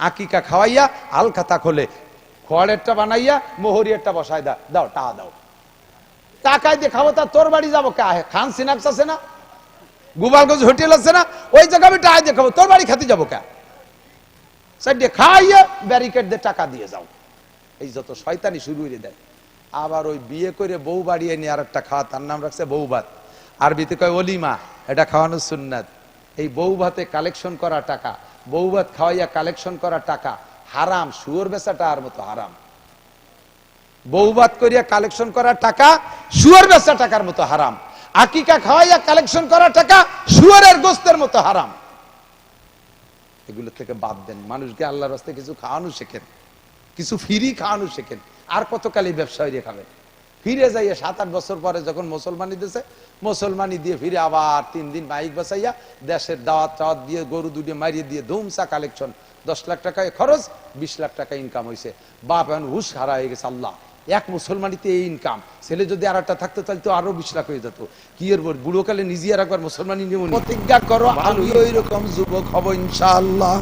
আকিকা খাওয়াইয়া আল খাতা খোলে, খড়েরটা বানাইয়া মোহরিয়ারটা বসায় দাও টাকা দাও, টাকায় দিয়ে খাবো। তা তোর বাড়ি যাবো কে? খান সিনাক্স আছে না, গোপালগঞ্জ হোটেল আছে না, ওই জায়গা আমি টাকা দিয়ে খাবো, তোর বাড়ি খাতে যাবো কে? সাইডে খাইয়া ব্যারিকেড দিয়ে টাকা দিয়ে যাও। এই যত শয়তানি শুরু হয়ে দেয়। আবার ওই বিয়ে করে বউ বাড়িয়ে নিয়ে আর একটা খাওয়া, তার নাম রাখছে বউ ভাত, আরবিতে কয় অলিমা, এটা খাওয়ানো সুন্নাত। এই বউ ভাতে কালেকশন করা টাকা, বউ ভাত খাওয়াইয়া কালেকশন করা টাকা হারাম, শুয়োর বেচাটার মতো হারাম। বউ ভাত করিয়া কালেকশন করা টাকা শুয়োর বেচা টাকার মতো হারাম। আকিকা খাওয়াইয়া কালেকশন করা টাকা শুয়োরের গোস্তের মতো হারাম। এগুলো থেকে বাদ দেন, মানুষকে আল্লাহর রাস্তায় কিছু খাওয়ানো শেখেন, কিছু ফ্রি খাওয়ানো শেখেন। আর কতকালই ব্যবসা হয়ে খাবেন? ফিরে যাইয়া 7-8 বছর পরে যখন মুসলমানি দিয়েছে, মুসলমানি দিয়ে ফিরে আবার 3 দিন মাইক বাসাইয়া দেশের দাওয়াত টাওয়াত দিয়ে গরু দুটো মারিয়ে দিয়ে ধুমসা কালেকশন, 10 লাখ টাকায় খরচ, 20 লাখ টাকা ইনকাম হয়েছে। বাপ এখন হুশ হারা হয়ে গেছে। আল্লাহ, এক মুসলমানিতে এই ইনকাম, ছেলে যদি আর একটা থাকতো তাহলে তো আরো 20 লাখ হয়ে যেত। কি এর বুড়ো কালে নিজে আর একবার মুসলমানি নিয়ে প্রতিজ্ঞা করো, আমি ওই রকম যুবক হব ইনশাআল্লাহ।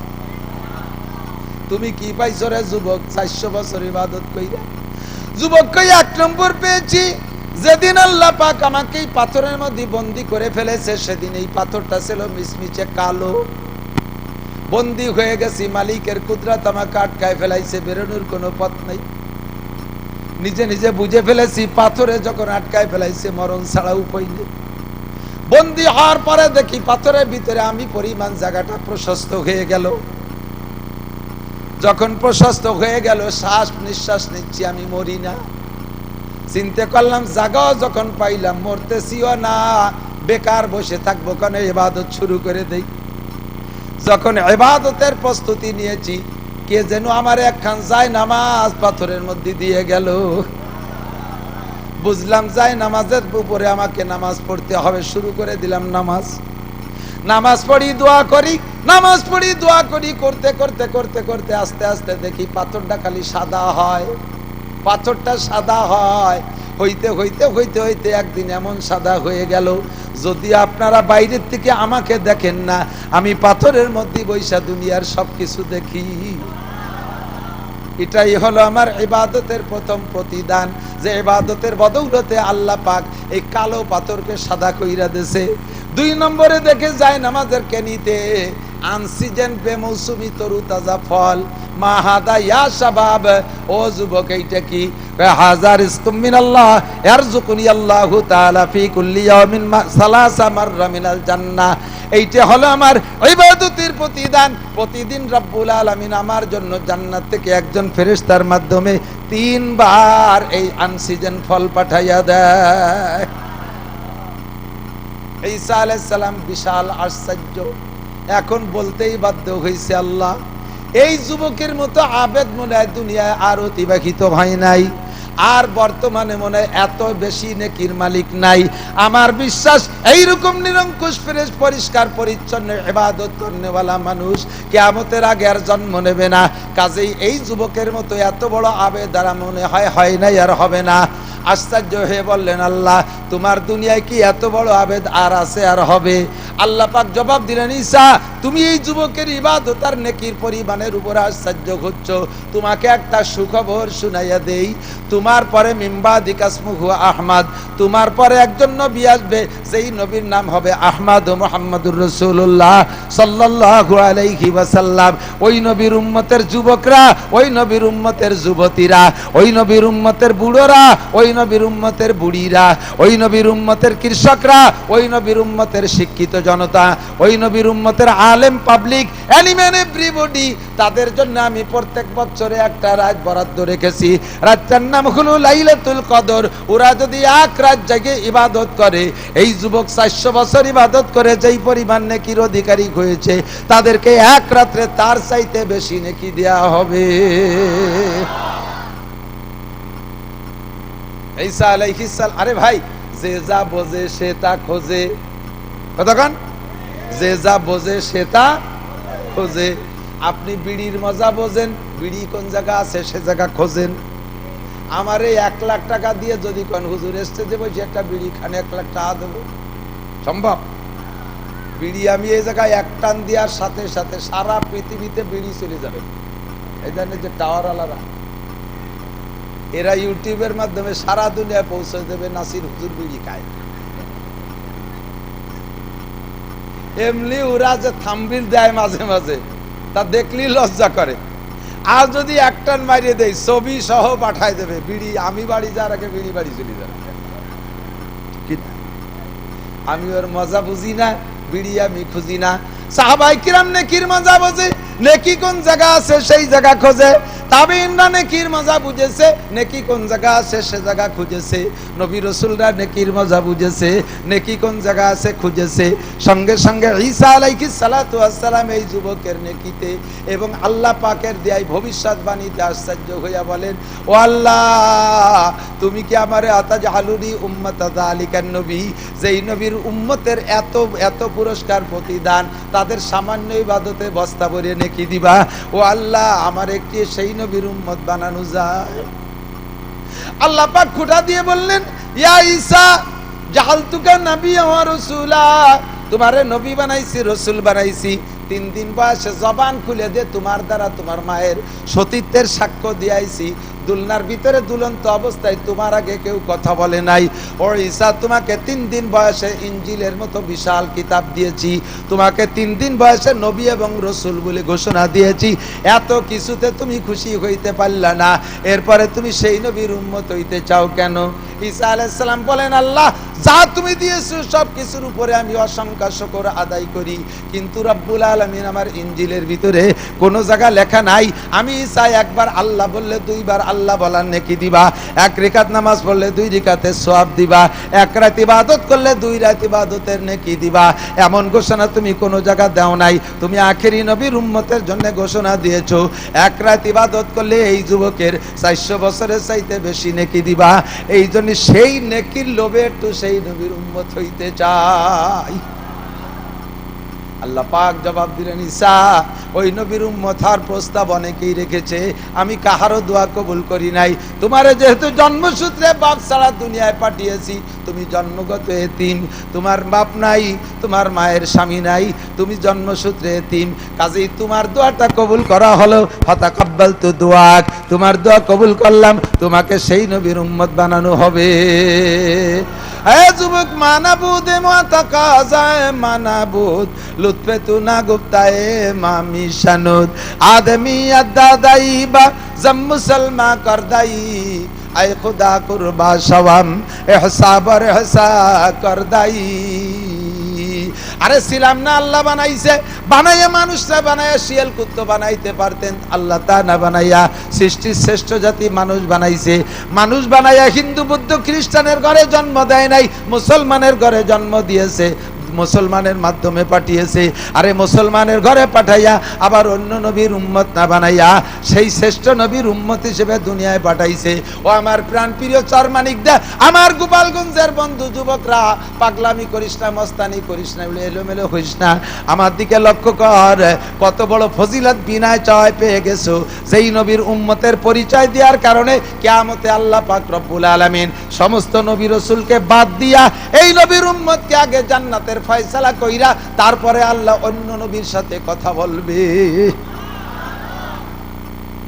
তুমি কি পাইছো রে যুবক? 400 বছর ইবাদত কইরা যুবক কই 1 নম্বর পেয়েছি, যেদিন আল্লাহ পাক আমাকে এই পাথরের মধ্যে বন্দী করে ফেলেছে, সেদিন এই পাথরটা ছিল মিচমিচে কালো। বন্দী হয়ে গেছি, মালিকের কুদরত আমাকে আটকায় ফেলাইছে, বেরোনোর কোনো পথ নাই। নিজে নিজে বুঝে ফেলেছি, পাথরে যখন আটকায় ফেলাইছে মরণ ছাড়া উপায় নেই। বন্দী হওয়ার পরে দেখি পাথরের ভিতরে আমি পরিমাণ জায়গাটা প্রশস্ত হয়ে গেল। যখন প্রশস্ত হয়ে গেল, শ্বাস নিঃশ্বাস নিচ্ছি, আমি মরি না। চিন্তা করলাম জাগাও যখন পাইলাম, মরতেছিও না, বেকার বসে থাকবো কেন, ইবাদত শুরু করে দেই। যখন ইবাদতের প্রস্তুতি নিয়েছি, কে যেন আমার একখান যায় নামাজ পাথরের মধ্যে দিয়ে গেল। বুঝলাম যায় নামাজের উপরে আমাকে নামাজ পড়তে হবে, শুরু করে দিলাম নামাজ পড়ি দোয়া করি, নামাজ পড়ি দোয়া করি, করতে করতে করতে করতে আস্তে আস্তে দেখি পাথরটা খালি সাদা হয়, পাথরটা সাদা হয়। হইতে হইতে হইতে হইতে একদিন এমন সাদা হয়ে গেল, যদি আপনারা বাইরের থেকে আমাকে দেখেন না, আমি পাথরের মধ্যে বৈশা দুনিয়ার সবকিছু দেখি। এটাই হলো আমার ইবাদতের প্রথম প্রতিদান, যে ইবাদতের বদৌলতে আল্লাহ পাক এই কালো পাথরকে সাদা কইরা দিয়েছে। 2 নম্বরে দেখে যায় নামাজের কেনিতে আনসিজন বেমৌসুমি তরু তাজা ফল, মা হাদা ইয়া শাবাব, ও যুবক এইটা কি? হাজার রিজকুম মিনাল্লাহ ইয়ারযুকুনি আল্লাহু তাআলা ফি কুল্লি ইয়াউমিন সালাসা মাররা মিনাল জান্নাহ। এইটা হলো আমার ইবাদতের প্রতিদান। প্রতিদিন রব্বুল আলামিন আমার জন্য জান্নাত থেকে একজন ফেরেশতার মাধ্যমে 3 বার এই আনসিজন ফল পাঠাইয়া দেয়। ঈসা আলাইহিস সালাম বিশাল আশ্চর্য, এখন বলতেই বাধ্য হইছে, আল্লাহ এই যুবকের মতো আবেদ মনে হয় দুনিয়ায় আর অতিবাহিত হয় নাই, আর বর্তমানে মনে হয় এত বেশি নেকির মালিক নাই। আমার বিশ্বাস এইরকম নিরঙ্কুশ ফ্রেশ পরিষ্কার পরিচ্ছন্ন ইবাদত করনেওয়ালা মানুষ কিয়ামতের আগে আর জন্ম নেবে না। কাজেই এই যুবকের মতো এত বড় আবেদ আর মনে হয় নাই আর হবে না। আশ্চর্য হয়ে বললেন, আল্লাহ তোমার দুনিয়ায় কি এত বড় আবেদ আর আছে আর হবে? আল্লাহ পাক জবাব দিলেন, ঈসা তুমি এই যুবকের ইবাদত আর নেকির পরিমাণের উপর আশ্চর্য হচ্ছ, তোমাকে একটা সুখবর শুনাইয়া দেই। তোমার পরে মিম্বাদি কাসমুহু আহমদ, তোমার পরে একজন নবী আসবে, সেই নবীর নাম হবে আহমদ মুহাম্মদুর রাসূলুল্লাহ সাল্লাল্লাহু আলাইহি ওয়াসাল্লাম। ওই নবীর উম্মতের যুবকরা, ওই নবীর উম্মতের যুবতীরা, ওই নবীর উম্মতের বুড়োরা, ওই নবীর উম্মতের বুড়িরা, ওই নবীর উম্মতের কৃষকরা, ওই নবীর উম্মতের শিক্ষিত জনতা, ওই নবীর উম্মতের আলেম পাবলিক, এনিম্যান এভরিবডি, তাদের জন্য আমি প্রত্যেক বছরে একটা রাত বরাদ্দ রেখেছি। রাতটার নাম হলো লাইলাতুল কদর। ওরা যদি এক রাত জেগে ইবাদত করে, এই যুবক 400 বছর ইবাদত করে যেই পরিমাণ নেকির অধিকারী হয়েছে, তাদেরকে এক রাত্রে তার চাইতে বেশি নেকি দেয়া হবে। ঈসা আলাইহিস সালাম, আরে ভাই, যে যা বোঝে সে তা খোঁজে, কতক্ষণ? যে যা বোঝে সে তা খোঁজে। আপনি বিড়ির মজা বোঝেন, বিড়ি কোন জায়গা আছে সে জায়গা খোঁজেন। আমার এই 1 লাখ টাকা দিয়ে যদি কোন হুজুর স্টেজে বসে একটা বিড়ি খানে 1 লাখ টাকা দেবো, সম্ভব? বিড়ি আমি এই জায়গায় এক টান দেওয়ার সাথে সাথে সারা পৃথিবীতে বিড়ি চলে যাবে। এই ধরনের যে টাওয়ার আলারা, এরা ইউটিউবের মাধ্যমে সারা দুনিয়ায় পৌঁছে দেবে নাসির হুজুর বিড়ি খায়। এমনি ওরা যে থাম্বনেল দেয় মাঝে মাঝে, তা দেখলেই লজ্জা করে। আর যদি একটান মারিয়ে দেয় ছবি সহ পাঠায় দেবে, বিড়ি আমি বাড়ি যাওয়ার আগে বিড়ি বাড়ি চলে যাবে। আমি ওর মজা বুঝি না, বিড়ি আমি খুঁজি না। সাহাবায়ে কিরাম নেকির মজা বোঝে, নেকি কোন জায়গা আছে সেই জায়গা খোঁজে। তাবেঈনরা নেকির মজা বুঝেছে, নেকি কোন জায়গা আছে সে জায়গা খুঁজেছে। নবী রাসূলরা নেকির মজা বুঝেছে, নেকি কোন জায়গা আছে খুঁজেছে। সঙ্গে সঙ্গে ঈসা আলাইহিস সালাতু ওয়াস সালাম এই যুবকের নেকিতে এবং আল্লাহ পাকের দেয় ভবিষ্যৎবাণীতে আশ্চর্য হইয়া বলেন, ও আল্লাহ, তুমি কি আমারে আতাজআলুনি উম্মাতা যালিকান নবী, যেই নবীর উম্মতের এত এত পুরস্কার প্রতিদান, তাদের সামান্য ইবাদতে বস্তা ভরে নেকি দিবা। ও আল্লাহ, আমার একটি সেই নবীর উম্মত বানানো যায়। আল্লাহ পাক খুঁটা দিয়ে বললেন, ইয়া ঈসা জাআলতুকা নাবিয়্যান ওয়া রাসূলা, তোমারে নবী বানাইছি, রাসূল বানাইছি। 3 দিন বয়সে জবান খুলে দিয়ে তোমার দ্বারা তোমার মায়ের সতীত্বের সাক্ষ্য দিয়াইছি। দুলনার ভিতরে দুলন্ত অবস্থায় তোমার আগে কেউ কথা বলে নাই। ও ঈসা, তোমাকে 3 দিন বয়সে ইনজিলের মতো বিশাল কিতাব দিয়েছি, তোমাকে 3 দিন বয়সে নবী এবং রসুল বলে ঘোষণা দিয়েছি। এত কিছুতে তুমি খুশি হইতে পারলা না, এরপরে তুমি সেই নবীর উম্মত হইতে চাও কেন? ঈসা আলাইহিস সালাম বলেন, আল্লাহ, যা তুমি দিয়েছো সব কিছুর উপরে আমি অসংখ্য শুকর আদায় করি, কিন্তু রব্বুল আলামিন আমার ইনজিলের ভিতরে কোনো জায়গা লেখা নাই আমি ঈসা একবার আল্লাহ বললে 2 বার আল্লাহ বলার নেকি দিবা, 1 রাকাত নামাজ পড়লে 2 রাকাতের সওয়াব দিবা, 1 রাত ইবাদত করলে 2 রাত ইবাদতের নেকি দিবা। এমন ঘোষণা তুমি কোনো জায়গা দাও নাই। তুমি আখেরি নবীর উম্মতের জন্য ঘোষণা দিয়েছো 1 রাত ইবাদত করলে এই যুবকের 400 বছরের চাইতে বেশি নেকি দিবা। এই জন্য সেই নেকির লোভে একটু সেই নবীর উম্মত হইতে চাই। আল্লাহ পাক জবাব দিলেন, ঈসা, ওই নবীর উম্মত হওয়ার প্রস্তাব অনেকেই রেখেছে, আমি কাহারও দোয়া কবুল করি নাই। তোমারে যেহেতু জন্মসূত্রে বাপ ছাড়া দুনিয়ায় পাঠিয়েছি, তুমি জন্মগত এতিম, তোমার বাপ নাই, তোমার মায়ের স্বামী নাই, তুমি জন্মসূত্রে এতিম, কাজেই তোমার দোয়াটা কবুল করা হলো। ফাতাকাব্বালতু দুআক, তোমার দোয়া কবুল করলাম, তোমাকে সেই নবীর উম্মত বানানো হবে। এ যুবক, মানাবুদে মাতাকাজায় মানাবুদ, লুৎফে তু না গুপ্তায়ে মামি শানুদ, আদমি আদাদাইবা জম মুসলমা করদাই, আয় খুদা কুরবা শওয়াম ইহসাবর ইহসা করদাই। আরে ছিলাম না, আল্লাহ বানাইছে, বানাইয়া মানুষরা বানাইয়া শিয়াল কুত্তো বানাইতে পারতেন, আল্লাহ তা না বানাইয়া সৃষ্টির শ্রেষ্ঠ জাতি মানুষ বানাইছে। মানুষ বানাইয়া হিন্দু বুদ্ধ খ্রিস্টানের ঘরে জন্ম দেয় নাই, মুসলমানের ঘরে জন্ম দিয়েছে, মুসলমানের মাধ্যমে পাঠিয়েছে। আরে মুসলমানের ঘরে পাঠাইয়া আবার অন্য নবীর উম্মত না বানাইয়া সেই শ্রেষ্ঠ নবীর উম্মত হিসেবে দুনিয়ায় পাঠাইছে। ও আমার প্রাণ প্রিয় চরমানিকদা, আমার গোপালগঞ্জের বন্ধু যুবকরা, পাগলামি করিস না, মস্তানি করিস না, এলোমেলো হইস না, আমার দিকে লক্ষ্য কর। কত বড় ফজিলত বিনায় চায় পেয়ে গেছো, সেই নবীর উম্মতের পরিচয় দেওয়ার কারণে কিয়ামতে আল্লাহ পাক রব্বুল আলামিন সমস্ত নবী রাসূলকে বাদ দিয়া এই নবীর উম্মতকে আগে জান্নাতের ফয়সালা কইরা তারপরে আল্লাহ অন্য নবীর সাথে কথা বলবে।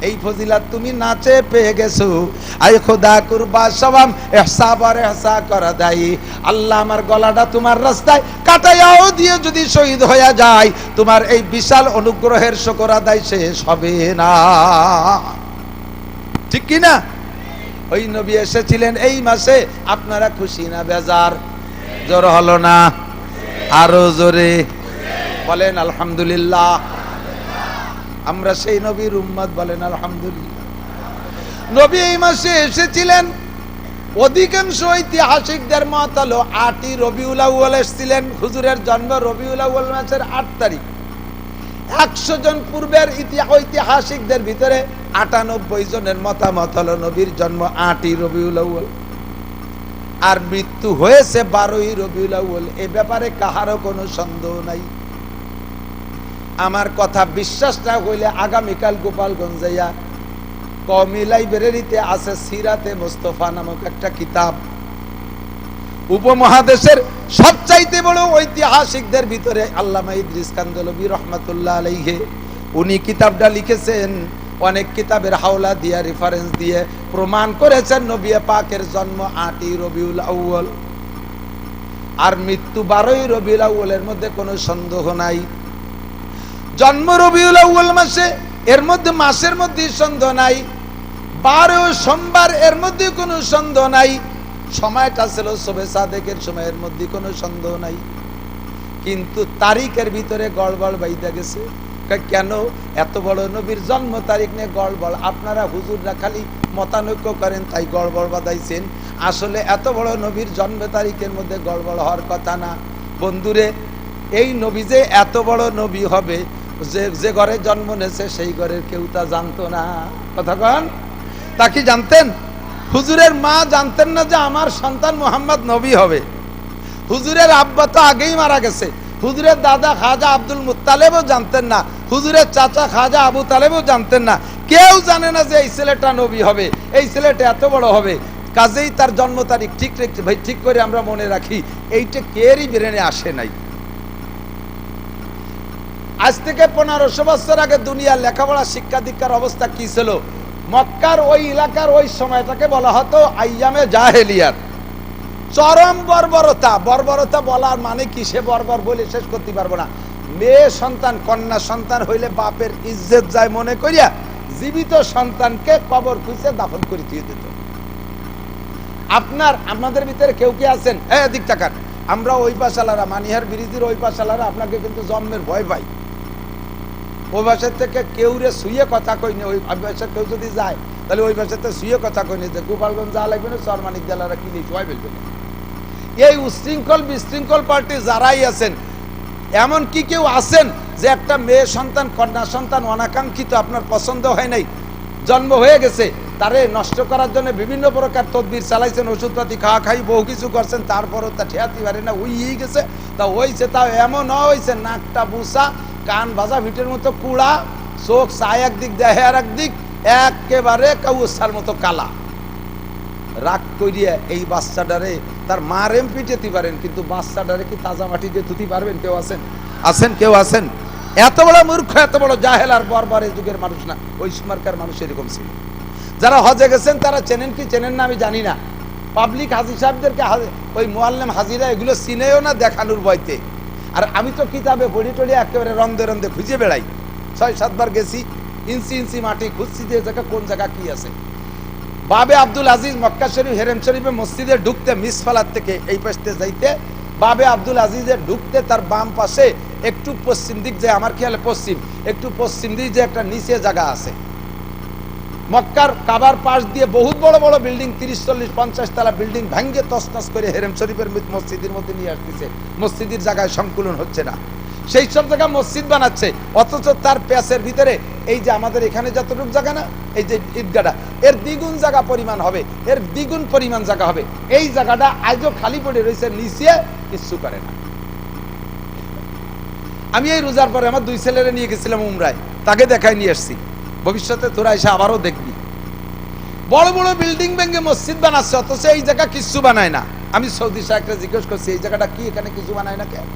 এই ফজিলত তুমি নাচে পেয়ে গেছো। আই খোদা কুরবা সওয়াম ইহসাব আর ইহসা করা দেয়। আল্লাহ আমার গলাটা তোমার রাস্তায় কাটাইয়াও দিয়ে যদি শহীদ হয়ে যায়, তোমার এই বিশাল অনুগ্রহের শুকর আদায় শেষ হবে না। ঠিক কি না? ওই নবী এসেছিলেন এই মাসে, আপনারা খুশি না বেজার? জোর হলো না, আরো জোরে বলেন আলহামদুলিল্লাহ। আমরা সেই নবীর উম্মত, বলেন আলহামদুলিল্লাহ। নবী এই মাসে এসেছিলেন। অধিকাংশ ঐতিহাসিকদের মত হলো 8ই রবিউল আউয়াল এসেছিলেন। হুজুরের জন্ম রবিউল আউয়াল মাসের 8 তারিখ। 100 জন পূর্বের ঐতিহাসিকদের ভিতরে 98 জনের মতামত হলো নবীর জন্ম 8ই রবিউল আউয়াল, আর মৃত্যু হয়েছে 12ই রবিউল আউয়াল। এ ব্যাপারে কাহারও কোনো সন্দেহ নাই। আমার কথা বিশ্বাস না হইলে আগামীকাল গোপালগঞ্জ যাইয়া কওমি লাইব্রেরিতে আছে সিরাতে মুস্তাফা নামক একটা কিতাব। উপমহাদেশের সবচাইতে বড় ঐতিহাসিকদের ভিতরে আল্লামা ইদ্রিস কান্দলবী রহমাতুল্লাহ আলাইহি, উনি কিতাবটা লিখেছেন অনেক কিতাবের হাওলা দিয়ে রেফারেন্স দিয়ে প্রমাণ করেছেন নবী পাকের জন্ম 8ই রবিউল আউয়াল আর মৃত্যু 12ই রবিউল আউয়ালের মধ্যে কোনো সন্দেহ নাই। জন্ম রবিউল আউয়াল মাসে, এর মধ্যে মাসের মধ্যে সন্দেহ নাই। 12 সোমবার, এর মধ্যে কোনো সন্দেহ নাই। সময়টা ছিল শবে সাদেকের সময়ের মধ্যে কোনো সন্দেহ নাই। কিন্তু তারিখের ভিতরে গড়বড় বাইদা গেছে। কেন? এত বড় নবীর জন্ম তারিখ নিয়ে গড়বড়। আপনারা হুজুররা খালি মতানৈক্য করেন তাই গড়বড় বাঁধাইছেন। আসলে এত বড় নবীর জন্ম তারিখের মধ্যে গড়বড় হওয়ার কথা না। বন্ধুরে, এই নবী যে এত বড় নবী হবে, যে ঘরে জন্ম নেছে সেই ঘরের কেউ তা জানতো না। কথা কন, তা কি জানতেন? হুজুরের মা জানতেন না যে আমার সন্তান মুহাম্মদ নবী হবে। হুজুরের আব্বা তো আগেই মারা গেছে। হুজুরের দাদা খাজা আব্দুল মুত্তালেবও জানতেন না। হুজুরের চাচা খাজা আবু তালেবও জানতেন না। কেউ জানে না যে এই ছেলেটা নবী হবে, এই ছেলেটা এত বড় হবে। কাজেই তার জন্ম তারিখ ঠিক রেখে ভাই ঠিক করে আমরা মনে রাখি, এইটা কেরই ব্রেনে আসে নাই। আজ থেকে 1500 বছর আগে দুনিয়ার লেখাপড়া শিক্ষা দীক্ষার অবস্থা কি ছিল? মক্কার ওই এলাকার ওই সময়টাকে বলা হতো আইয়ামে জাহেলিয়াত। চরম বর্বরতা। বর্বরতা বলার মানে কি সে বর্বর বলে শেষ করতে পারবো না। মেয়ে সন্তান, কন্যা সন্তান হইলে বাপের ইজ্জত যায় মনে করিয়া জীবিত সন্তানকে কবর খুঁজে দাফন করে দিয়ে দিত। আপনাদের ভিতরে কেউ কি আছেন এদিক টাকার? আমরা ওই পাশালারা, মানিহার ব্রিজের ওই পাশালারা আপনাকে কিন্তু জন্মের ভয় পাই। ওই ভাষার থেকে কেউ রে শুয়ে কথা কইনি। ওই ভাষার কেউ যদি যায় তাহলে ওই ভাষাতে শুয়ে কথা কইনি যে গোপালগঞ্জ যা লাগবে না চরমানিক জেলারা কি সবাই ফেলবে না। এই উশৃঙ্খল বিশৃঙ্খল পার্টি যারাই আছেন, এমন কি কেউ আছেন যে একটা মেয়ে সন্তান, কন্যা সন্তান অনাকাঙ্ক্ষিত আপনার পছন্দ হয় নাই, জন্ম হয়ে গেছে, তারে নষ্ট করার জন্য বিভিন্ন প্রকার তদবির চালাইছেন, ওষুধপাতি খাওয়া খাই বহু কিছু করছেন, তারপরও তা ঠেয়াতে পারে না, উইয়েই গেছে। তা হয়েছে, তাও এমন হয়েছে নাকটা বুসা, কান ভাজা ভিটের মতো কুড়া, চোখ চায় একদিক দেহে আর একদিক, একেবারে কাউসার মতো কালা। রাগ করিয়া এই বাচ্চাটারে তার মার পিটেতে পারেন, কিন্তু বাচ্চাটারে কি তাজা মাটি দিয়ে ধুতে পারবেন? কেউ আছেন? আছেন? কেউ আছেন? এত বড় মূর্খ, এত বড় জাহেল আর বর্বর এই যুগের মানুষ না, ওই সময়কার মানুষ এরকম ছিল। যারা হজে গেছেন তারা চেনেন কি চেনেন না আমি জানি না। পাবলিক হাজি সাহেবদেরকে ওই মুআল্লিম হাজিরা এগুলো চিনেও না দেখানোর ভয়তে। আর আমি তো কিতাবে পড়ি টড়ি একেবারে রন্দে রন্দে খুঁজে বেড়াই। 6-7 বার গেছি, ইঞ্চি ইঞ্চি মাটি খুঁজছি যে জায়গা কোন জায়গা কি আছে। বাবে আব্দুল আজিজ মক্কা শরীফ হেরেম শরীফে মসজিদে ঢুকতে মিসফালার থেকে এই পাশে যাইতে, বাবে আব্দুল আজিজে ঢুকতে তার বাম পাশে একটু পশ্চিম দিক, যে আমার খেয়ালে পশ্চিম, একটু পশ্চিম দিক যে একটা নিচে জায়গা আছে। মক্কার কাবার পাশ দিয়ে বহুত বড় বড় বিল্ডিং, 30-40-50 তলা বিল্ডিং ভাঙ্গে তছনছ করে হেরেম শরীফের মসজিদের মধ্যে নিয়ে আসতেছে। মসজিদের জায়গায় সংকুলন হচ্ছে না, সেই সব জায়গা মসজিদ বানাচ্ছে। অথচ তার প্যাসের ভিতরে এই যে আমাদের এখানে যতটুকু জায়গা না, এই যে ঈদগাটা, এর দ্বিগুণ জায়গা পরিমাণ হবে, এর দ্বিগুণ পরিমাণ জায়গা হবে। এই জায়গাটা আজও খালি পড়ে রয়েছে, নিচে কিছু করে না। আমি এই রোজার পরে আমার 2 ছেলেরে নিয়ে গেছিলাম উমরায়, তাকে দেখাই নিয়ে আসছি। ভবিষ্যতে তোরা এসে আবারও দেখবি বড় বড় বিল্ডিং ভেঙে মসজিদ বানাচ্ছে, অথচ এই জায়গা কিছু বানায় না। আমি সৌদি শাহকে জিজ্ঞেস করছি এই জায়গাটা কি, এখানে কিছু বানায় না কেন?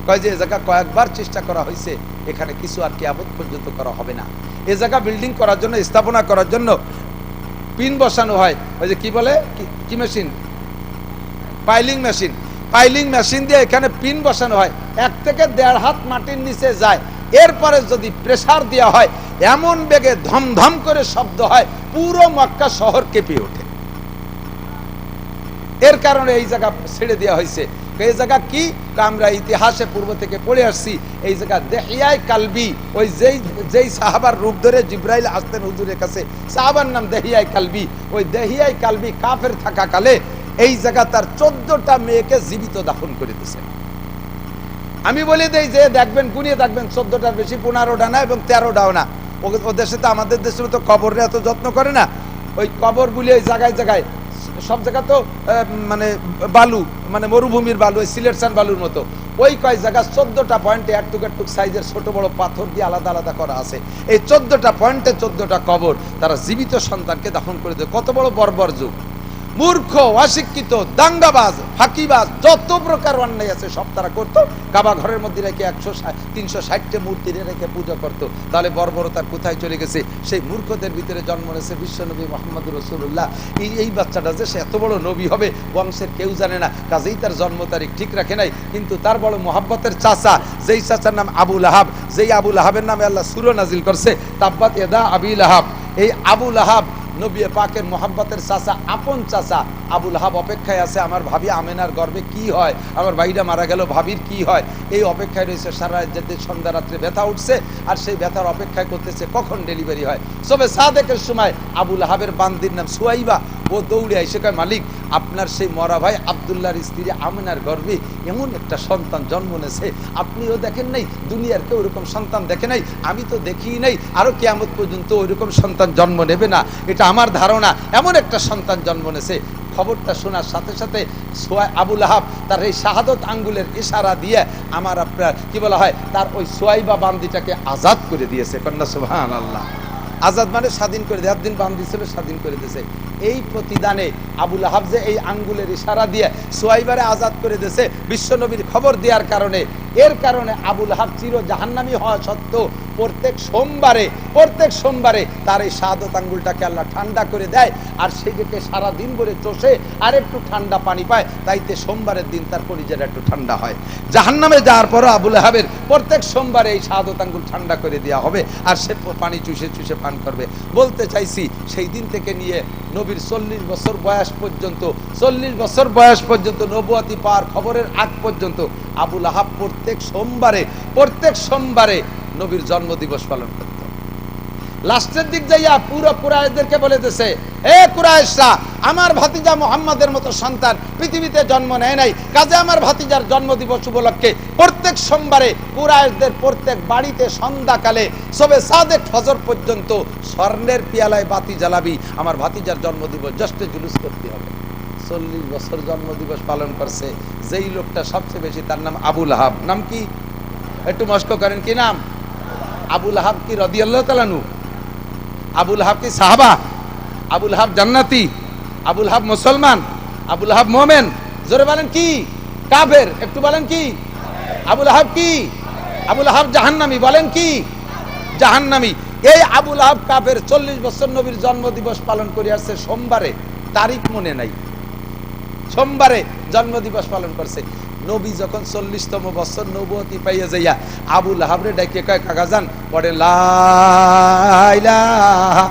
কয় যে এই জায়গা কয়েকবার চেষ্টা করা হয়েছে, এখানে কিছু আর কিয়ামত পর্যন্ত করা হবে না। এই জায়গা বিল্ডিং করার জন্য, স্থাপনা করার জন্য পিন বসানো হয়, ওই যে কি বলে, কি machine, piling machine. Piling machine দিয়ে এখানে পিন বসানো হয়, 1 থেকে 1.5 হাত মাটির নিচে যায়। এরপরে যদি প্রেসার দেওয়া হয়, এমন বেগে ধমধম করে শব্দ হয়, পুরো মক্কা শহর কেঁপে ওঠে। এর কারণে এই জায়গা ছেড়ে দেওয়া হয়েছে। এই জায়গা কি, আমরা ইতিহাসে পূর্ব থেকে পড়ে আসছি। এই জায়গা দেহিয়ায় কালবি, ওই যেই সাহাবার রূপ ধরে জিব্রাইল আসতেন হুজুরের কাছে, সাহাবার নাম দেহিয়ায় কালবি। ওই দেহিয়ায় কালবি কাফের থাকা কালে এই জায়গা তার 14টা মেয়েকে জীবিত দাফন করে দিয়েছে। আমি বলে দেই যে দেখবেন, গুনিয়ে দেখবেন, 14টার বেশি, 15টা না এবং 13টাও না। ও দেশে তো, আমাদের দেশের তো কবরে এত যত্ন করে না। ওই কবর বলে ওই জায়গায় জায়গায়, সব জায়গা তো মানে বালু, মানে মরুভূমির বালু, ওই সিলেকশন বালুর মতো। ওই কয় জায়গা 14টা পয়েন্টে একটুক একটুক সাইজের ছোট বড় পাথর দিয়ে আলাদা আলাদা করা আছে। এই 14টা পয়েন্টে 14টা কবর, তারা জীবিত সন্তানকে দাফন করে দেয়। কত বড় বর্বর যুগ! মূর্খ, অশিক্ষিত, দাঙ্গাবাজ, ফাঁকিবাজ, যত প্রকার অন্যায় আছে সব তারা করতো। কাবা ঘরের মধ্যে রেখে 360টা মূর্তি রেখে পূজা করতো। তাহলে বর্বরতার কোথায় চলে গেছে? সেই মূর্খদের ভিতরে জন্ম নিয়েছে বিশ্বনবী মুহাম্মদ রাসূলুল্লাহ। এই বাচ্চাটা যে সে এত বড় নবী হবে বংশের কেউ জানে না, কাজেই তার জন্ম তারিখ ঠিক রাখে নাই। কিন্তু তার বড় মোহাব্বতের চাচা, যেই চাচার নাম আবু লাহাব, যেই আবু লাহাবের নামে আল্লাহ সূরা নাজিল করছে তাব্বাত ইয়াদা আবি লাহাব। এই আবু লাহাব নবী পাকের মোহাব্বতের চাচা, আপন চাচা। আবু লাহাব অপেক্ষায় আছে আমার ভাবি আমেনার গর্ভে কি হয়, আমার ভাইটা মারা গেল ভাবির কি হয়, এই অপেক্ষায় রয়েছে। সারা রাত সন্ধ্যা রাত্রে ব্যথা উঠছে, আর সেই ব্যথার অপেক্ষায় করতেছে কখন ডেলিভারি হয়। সবে সাদেকের সময় আবু লাহাবের বান্দির নাম সুয়াইবা, ও দৌড়ে আইসে কয়, মালিক আপনার সেই মরা ভাই আব্দুল্লাহর স্ত্রী আমেনার গর্ভে এমন একটা সন্তান জন্ম নেছে, আপনিও দেখেন নাই, দুনিয়ার কেউ ওরকম সন্তান দেখে নাই, আমি তো দেখি নাই, আরো কিয়ামত পর্যন্ত ওইরকম সন্তান জন্ম নেবে না, এটা আমার ধারণা, এমন একটা সন্তান জন্ম নেছে। খবরটা শোনার সাথে সাথে আবু লাহাব তার এই শাহাদত আঙ্গুলের ইশারা দিয়ে আমার আপনার কি বলা হয়, তার ওই সুয়াইবা বান্দিটাকে আজাদ করে দিয়েছে। কন্যা সুবহানাল্লাহ। আজাদ মানে স্বাধীন করে দেয়, একদিন বান্দি ছিল স্বাধীন করে দিয়েছে। এই প্রতিদানে আবু লাহাব যে এই আঙ্গুলের ইশারা দিয়ে সুয়াইবারে আজাদ করে দিয়েছে বিশ্বনবীর খবর দেওয়ার কারণে, এর কারণে আবু লাহাব চির জাহান্নামী হওয়া সত্ত্বেও প্রত্যেক সোমবারে তার এই শাহাদত আঙ্গুলটাকে আল্লাহ ঠান্ডা করে দেয়, আর সেটাকে সারাদিন ভরে চষে আর একটু ঠান্ডা পানি পায়, তাইতে সোমবারের দিন তার কলিজাটা একটু ঠান্ডা হয়। জাহান্নামে যাওয়ার পরও আবু লাহাবের প্রত্যেক সোমবারে এই শাহাদত আঙ্গুল ঠান্ডা করে দেওয়া হবে, আর সে পানি চুষে চুষে পান করবে। বলতে চাইছি সেই দিন থেকে নিয়ে নবীর 40 বছর বয়স পর্যন্ত নবুয়তি পাওয়ার খবরের আগ পর্যন্ত আবু লাহাব প্রত্যেক সোমবারে নবীর জন্মদিবস পালন করত। লাস্টের দিক যাইয়া পুরো কুরাইশদেরকে বলে দিয়েছে, হে কুরাইশরা, আমার ভাতিজা মুহাম্মাদের মতো সন্তান পৃথিবীতে জন্ম নেয় নাই, কাজে আমার ভাতিজার জন্মদিবস উপলক্ষে প্রত্যেক সোমবারে কুরাইশদের প্রত্যেক বাড়িতে সন্ধ্যাকালে সবে সাদেক ফজর পর্যন্ত স্বর্ণের পিয়ালায় বাতি জ্বালাবি, আমার ভাতিজার জন্মদিবস জশ্নে জুলুস করতে হবে। 40 বছর জন্মদিবস পালন করছে যেই লোকটা সবচেয়ে বেশি, তার নাম আবু লাহাব। নাম কি? একটু মস্ক করেন, কি নাম? আবু লাহাব কি রাদিয়াল্লাহু তাআলা নু? আবু লাহাব কি সাহাবা? আবু লাহাব জান্নাতি? আবু লাহাব মুসলমান? আবু লাহাব মুমিন? জোরে বলেন কি? কাফের? একটু বলেন কি? আবু লাহাব কি? আবু লাহাব জাহান্নামী? বলেন কি? জাহান্নামী। এই আবু লাহাব কাফের, 40 বছর নবীর জন্মদিবস পালন করে আসছে সোমবারে, তারিখ মনে নাই, সোমবারে জন্মদিবস পালন করছে। নবী যখন 40তম বছর নবুয়তি পাইয়া যাইয়া আবু লাহাবরে ডাকে কয়, কাকাজান পড়ে লা ইলাহা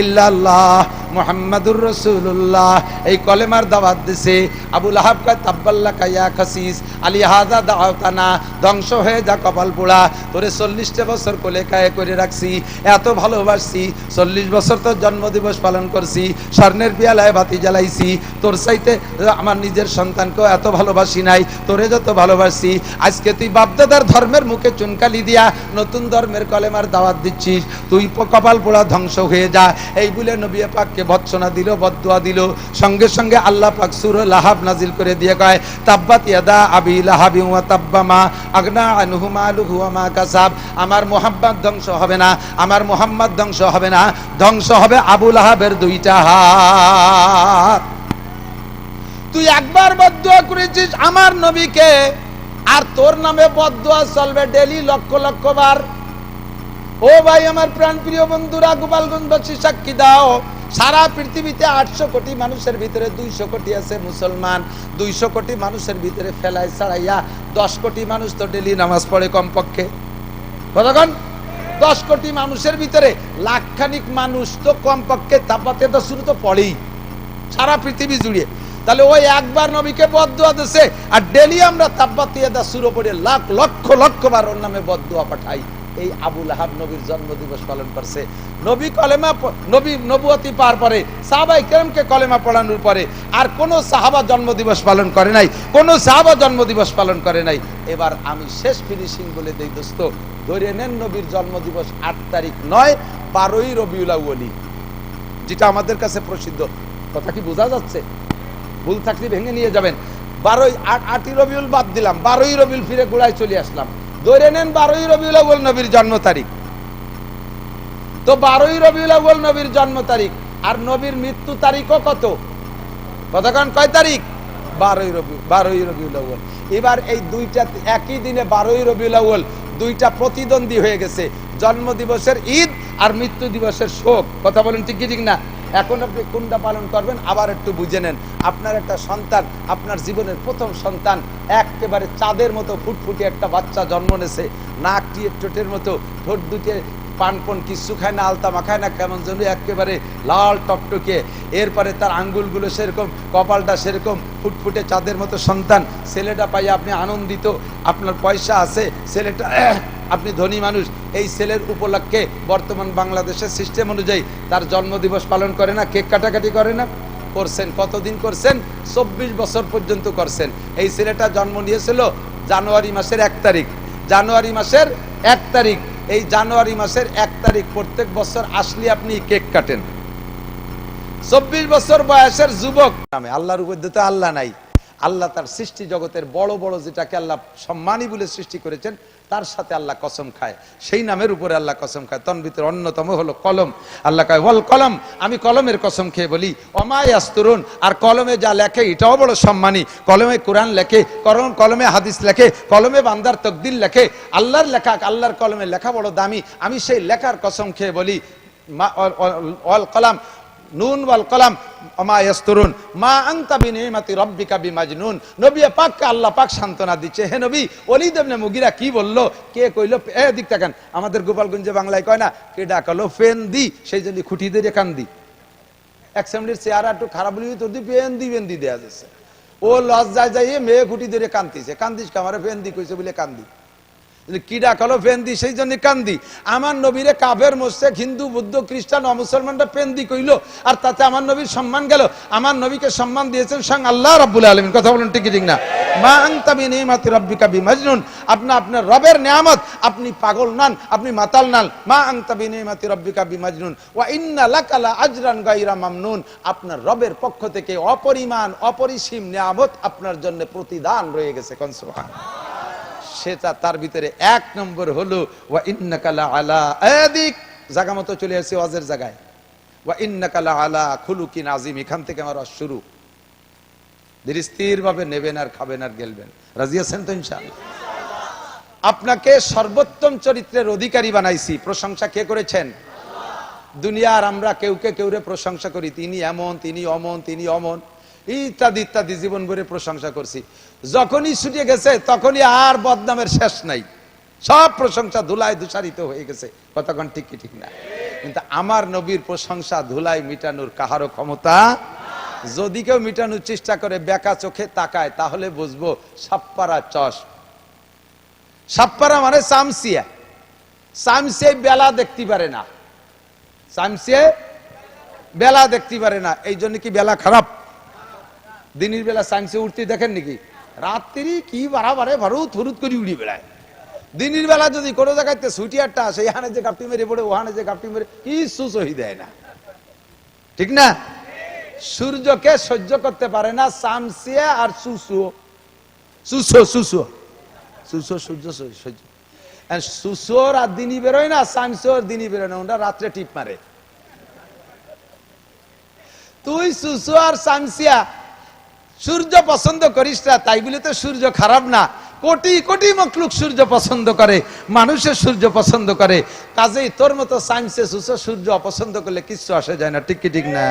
ইল্লাল্লাহ মুহাম্মাদুর রাসূলুল্লাহ, এই কলেমার দাওয়াত দিছে। আবু লাহাব কয়, তাব্বাল্লাকা ইয়া খাসিস আলী হাযা দাওতানা, ধ্বংস হয়ে যা কপাল পোড়া, তোরে 40টা বছর কোলে কায়ে করে রাখছি, এত ভালোবাসছি, 40 বছর তোর জন্মদিবস পালন করছি, স্বর্ণের পিয়ালায় বাতি জ্বালাইছি, তোর চাইতে আমার নিজের সন্তানকেও এত ভালোবাসি নাই, তোরে যত ভালোবাসি, আজকে তুই বাপদাদার ধর্মের মুখে চুনকালি দিয়া নতুন ধর্মের কলেমার দাওয়াত দিচ্ছিস, তুই কপাল পোড়া ধ্বংস হয়ে যা। এই বলে নবী পাককে ভৎসনা দিল, বদদুয়া দিল। সঙ্গে সঙ্গে আল্লাহ পাক সূরা লাহাব নাজিল করে দিয়ে কয়, তাব্বাত ইয়াদা আবি লাহাব ওয়া তাব্বা মা আগনা আনহু মালুহু ওয়া মা কাসাব। আমার মুহাম্মদ ধ্বংস হবে না, আমার মুহাম্মদ ধ্বংস হবে না, ধ্বংস হবে আবু লাহাবের 2টা হাত। তুই একবার বদদুয়া করেছিস আমার নবীকে, আর তোর নামে বদদুয়া চলবে ডেলি লক্ষ লক্ষ বার। ও ভাই আমার প্রাণ প্রিয় বন্ধুরা, গোপালগঞ্জবাসী সাক্ষী দাও, সারা পৃথিবীতে 800 কোটি মানুষের ভিতরে 200 কোটি আছে মুসলমান, 200 কোটি মানুষের ভিতরে ফেলায় ছাড়াইয়া 10 কোটি মানুষ তো ডেলি নামাজ পড়ে কমপক্ষে। কতক্ষণ? 10 কোটি মানুষের ভিতরে লাখখানিক মানুষ তো কমপক্ষে তাব্বাতে তো শুরু তো পড়েই সারা পৃথিবী জুড়ে। তাহলে ওই একবার নবীকে বদদুয়া দিছে, আর ডেলি আমরা তাব্বাতে দা শুরু পড়ে লাখ লক্ষ লক্ষ বার ওর নামে বদদুয়া পাঠাই। এই আবু লাহাব নবীর জন্মদিবস পালন করছে। নবী কলেমা নবী নবুয়তি পার পরে সাহাবায়ে কেরামকে কলেমা পড়ানোর পরে আর কোন সাহাবা জন্মদিবস পালন করে নাই, কোন সাহাবা জন্মদিবস পালন করে নাই। এবার আমি শেষ ফিনিশিং বলে দেই দোস্ত, ধরে নেন নবীর জন্মদিবস 8 তারিখ নয়, 12ই রবিউল আউয়াল, যেটা আমাদের কাছে প্রসিদ্ধ। কথা কি বোঝা যাচ্ছে? ভুল থাকলে ভেঙে নিয়ে যাবেন। 8ই রবিউল বাদ দিলাম, 12ই রবিউল ফিরে গোড়ায় চলে আসলাম। ধরে নেন 12ই রবিউল আউয়াল নবীর জন্ম তারিখ। তো 12ই রবিউল আউয়াল নবীর জন্ম তারিখ, আর নবীর মৃত্যু তারিখও কত? কতক্ষণ কয় তারিখ? 12ই রবিউল আউয়াল। এবার এই দুইটা একই দিনে 12ই রবিউল আউয়াল দুইটা প্রতিদ্বন্দ্বী হয়ে গেছে, জন্ম দিবসের ঈদ আর মৃত্যু দিবসের শোক। কথা বলেন ঠিক কি ঠিক না? এখন আপনি কোনটা পালন করবেন আবার একটু বুঝে নেন। আপনার একটা সন্তান, আপনার জীবনের প্রথম সন্তান, একেবারে চাঁদের মতো ফুটফুটে একটা বাচ্চা জন্ম নেছে, নাক টিয়ে ঠোঁটের মতো, ঠোঁট দুটে পানপন কিচ্ছু খায় না, আলতা মাখায় না, কেমন যেন একেবারে লাল টকটকে। এরপরে তার আঙ্গুলগুলো সেরকম, কপালটা সেরকম ফুটফুটে চাঁদের মতো সন্তান। ছেলেটা পাই আপনি আনন্দিত, আপনার পয়সা আছে, ছেলেটা আপনি ধনী মানুষ। এই ছেলের উপলক্ষে বর্তমান বাংলাদেশের সিস্টেম অনুযায়ী তার জন্মদিবস পালন করে না, কেক কাটাকাটি করে না? করছেন। কতদিন করছেন? 24 বছর পর্যন্ত করছেন। এই ছেলেটা জন্ম নিয়েছিল জানুয়ারি মাসের 1 তারিখ। জানুয়ারি মাসের 1 তারিখ। এই জানুয়ারি মাসের 1 তারিখ প্রত্যেক বছর আসলে আপনি কেক কাটেন। 24 বছর বয়সের যুবক নামে, আল্লাহর উপর তো আল্লাহ নাই। আল্লাহ তার সৃষ্টি জগতের বড় বড় যেটাকে আল্লাহ সম্মানী বলে সৃষ্টি করেছেন তার সাথে আল্লাহ কসম খায়, সেই নামের উপরে আল্লাহ কসম খায়। তন ভিতরে অন্যতম হলো কলম। আল্লাহ কয় ওয়াল কলম, আমি কলমের কসম খেয়ে বলি, ওমা ইয়াসতুরুন, আর কলমে যা লেখে এটাও বড় সম্মানী। কলমে কোরআন লেখে, কলমে হাদিস লেখে, কলমে বান্দার তকদির লেখে, আল্লাহর লেখা, আল্লাহর কলমে লেখা বড় দামি। আমি সেই লেখার কসম খেয়ে বলি, ওয়াল কলাম, নুন ওয়াল কলাম ওমা ইয়াসতুরুন মা আনতা বিনিমাতি রাব্বিকা বিমাজনুন। নবী পাককে আল্লাহ পাক সান্তনা দিচ্ছে। হে নবী, ওলীদ ইবনে মুগীরা কি বললো? কে কইলো? দিক তাকান, আমাদের গোপালগঞ্জে বাংলায় কয় না, কে ডাকলো ফেন দি, সেই জন্য খুঁটি দিয়ে কান্দি। এক সেমনির চেহারা একটু খারাপ বলি তোর দিয়ে ফেন দি দেয়া যাচ্ছে। ও লজ্জায় যাইয়ে মেয়ে খুঁটি ধরে কান্দিছে। কান্দিস কামারে? ফেন দি কইছে বলে কান্দি। কিডা কলো ফেন্দি, সেই জন্য কান্দি। আমার নবীরে কাফের মুশরিক হিন্দু বৌদ্ধ খ্রিস্টান ও মুসলমানরা পেন্দি কইলো, আর তাতে আমার নবীর সম্মান গেল। আমার নবীকে সম্মান দিয়েছেন স্বয়ং আল্লাহ রাব্বুল আলামিন। কথা বলুন ঠিক ঠিক না? মা আনতা বিনিমাতি রাব্বিকা বিমাজনুন, আপনার রবের নিয়ামত, আপনি পাগল নান, আপনি মাতাল নান। মা আনতা বিনিমাতি রাব্বিকা বিমাজনুন ওয়া ইন্না লাকা লা আজরান গায়রা মামনুন, আপনার রবের পক্ষ থেকে অপরিমাণ অপরিসীম নিয়ামত আপনার জন্য প্রতিদান রয়ে গেছে। কোন সুবহানাল্লাহ। সেটা তার ভিতরে 1 নম্বর হলো ওয়া ইন্নাকা লা আলা, এদিক জায়গা মতো চলে আসছে ওয়াজের জায়গায়। ওয়া ইন্নাকা লা আলা খুলুকিন আযীম, এখান থেকে আমার শুরু। ধীরস্থির ভাবে নেবেন আর খাবেন আর গেলবেন। রাজি আছেন তো ইনশাআল্লাহ? আপনাকে সর্বোত্তম চরিত্রের অধিকারী বানাইছি। প্রশংসা কে করেছেন? দুনিয়ার আমরা কেউকে কেউরে প্রশংসা করি, তিনি এমন, তিনি অমন, তিনি অমন, ইত্যাদি ইত্যাদি জীবন ভরে প্রশংসা করছি। যখনই ছুটে গেছে তখনই আর বদনামের শেষ নাই, সব প্রশংসা ধুলায় ধূসারিত হয়ে গেছে। কতক্ষণ ঠিক কি ঠিক না? কিন্তু আমার নবীর প্রশংসা ধুলায় মিটানোর কাহারও ক্ষমতা। যদি কেউ মিটানোর চেষ্টা করে, বেকা চোখে তাকায়, তাহলে বুঝবো সাপ্পারা চশ। সাপ্পারা মানে চামচিয়া। চামচিয়া বেলা দেখতে পারে না, চামচিয়া বেলা দেখতে পারে না। এই জন্য কি বেলা খারাপ? দিনের বেলা চামচে উঠতে দেখেন নাকি? রাত্রি কি বাড়াবাড়ে ভারুত ফুরুত করে উড়ি বেড়ায়। দিনের বেলা যদি কোনো জায়গাতে ছুটিয়ারটা আসে, এখানে যে গাপটি মেরে পড়ে, ওখানে যে গাপটি মেরে, কিছু সহি দেয় না, ঠিক না? সূর্যকে সহ্য করতে পারে না চামচিয়া আর সুসুও। সূর্য সহ্য, সুসুর আর দিনই বেরোয় না, চামচোর দিনই বেরোয় না, ওরা রাত্রে টিপ মারে। তুই সুসু আর চামচিয়া সূর্য পছন্দ করিস না, তাই বলে তো সূর্য খারাপ না। কোটি কোটি মখলুক সূর্য পছন্দ করে, মানুষের সূর্য পছন্দ করে। কাজেই তোর মতো চামচে সুসো সূর্য অপছন্দ করলে কিচ্ছু আসে যায় না, ঠিক কি ঠিক না?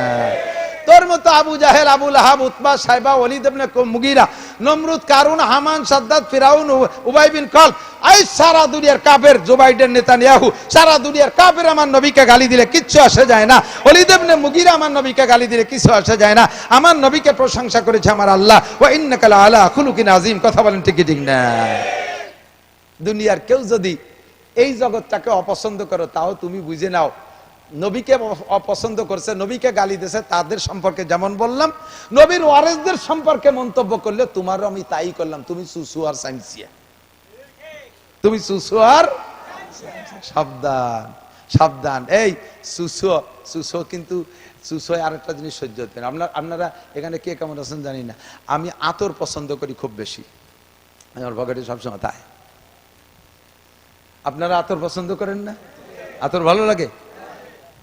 তোর মতো আবু জাহেল, আবু লাহাব, উতবা, সাইবা, ওলীদ ইবনে মুগীরা, নমরুদ, কারুন, হামান, সাদ্দাত, ফিরাউন, উবাই বিন খালদ, এই সারা দুনিয়ার কাফের, জো বাইডেন, নেতানিয়াহু, সারা দুনিয়ার কাফের আমার নবীকে গালি দিলে কিচ্ছু আসে যায় না। ওলীদ ইবনে মুগীরা আমার নবীকে গালি দিলে কিছু আসে যায় না। আমার নবীকে প্রশংসা করেছে আমার আল্লাহ, ওয়া ইন্নাকা লা আলা খুলুকিন আযীম। কথা বলেন ঠিক কি ঠিক না? দুনিয়ার কেউ যদি এই জগৎটাকে অপছন্দ করো, তাও তুমি বুঝে নাও নবীকে অপছন্দ করছে, নবীকে গালি দিয়েছে, তাদের সম্পর্কে যেমন বললাম, নবীর ওয়ারিসদের সম্পর্কে মন্তব্য করলে তোমারও আমি তাই করলাম। তুমি সুসু আর চামচিয়া, তুমি সুসু আর সাবধান সাবধান। এই সুসু কিন্তু সুসু আরেকটা জিনিস সহ্য হতে না। আপনারা এখানে কে কেমন আছেন জানি না, আমি আতর পছন্দ করি খুব বেশি, আমার পকেটে সবসময় তাই। আপনারা আতর পছন্দ করেন না? আতর ভালো লাগে?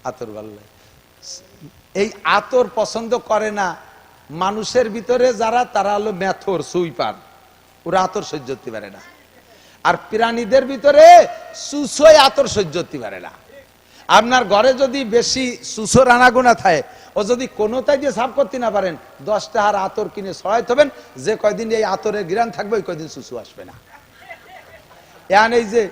আতর ভালো লাগে। এই আতর পছন্দ করে না মানুষের ভিতরে যারা, তারা হলো মেথর, সুইপার, ওরা আতর সহ্য করতে পারে না। আর প্রাণীদের ভিতরে সুসই আতর সহ্য করতে পারে না। আপনার ঘরে যদি বেশি সুসো রানাগুনা থাকে, ও যদি কোনোটাই দিয়ে সাফ করতে না পারেন, 10 টাকার আতর কিনে ছড়াইতে হবেন, যে কয়দিন এই আতরের ঘ্রাণ থাকবে ওই কয়দিন সুসু আসবে না। এই যে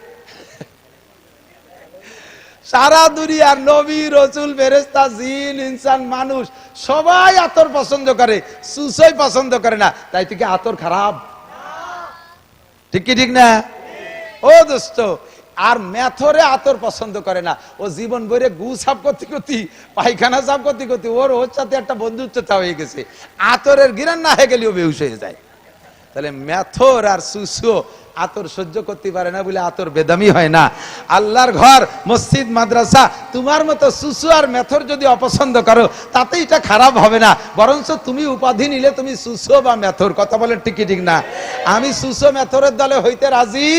সারা দুনিয়ার নবী, রসুল, ফেরেশতা, জিন, ইনসান, মানুষ সবাই আতর পছন্দ করে, সুসই পছন্দ করে না। তাই থেকে আতর খারাপ? ঠিক কি ঠিক না? ও দোস্ত, আর মেথরে আতর পছন্দ করে না। ও জীবন ভরে গু সাফ করতে করতে, পায়খানা সাফ করতে করতে ওর সাথে একটা বন্ধুত্বতা হয়ে গেছে, আতরের ঘ্রাণ না হয়ে গেলেও বেহুশ হয়ে যায়। তাহলে মেথর আর সুসু আতর সহ্য করতে পারে না বলে আতর বেদামি হয় না। আল্লাহর ঘর, মসজিদ, মাদ্রাসা, তোমার মতো সুসু আর মেথর যদি অপছন্দ করো, তাতে এটা খারাপ হবে না, বরঞ্চ তুমি উপাধি নিলে তুমি সুসু বা মেথর। কথা বলেন ঠিক কি ঠিক না? আমি সুসু মেথরের দলে হইতে রাজি।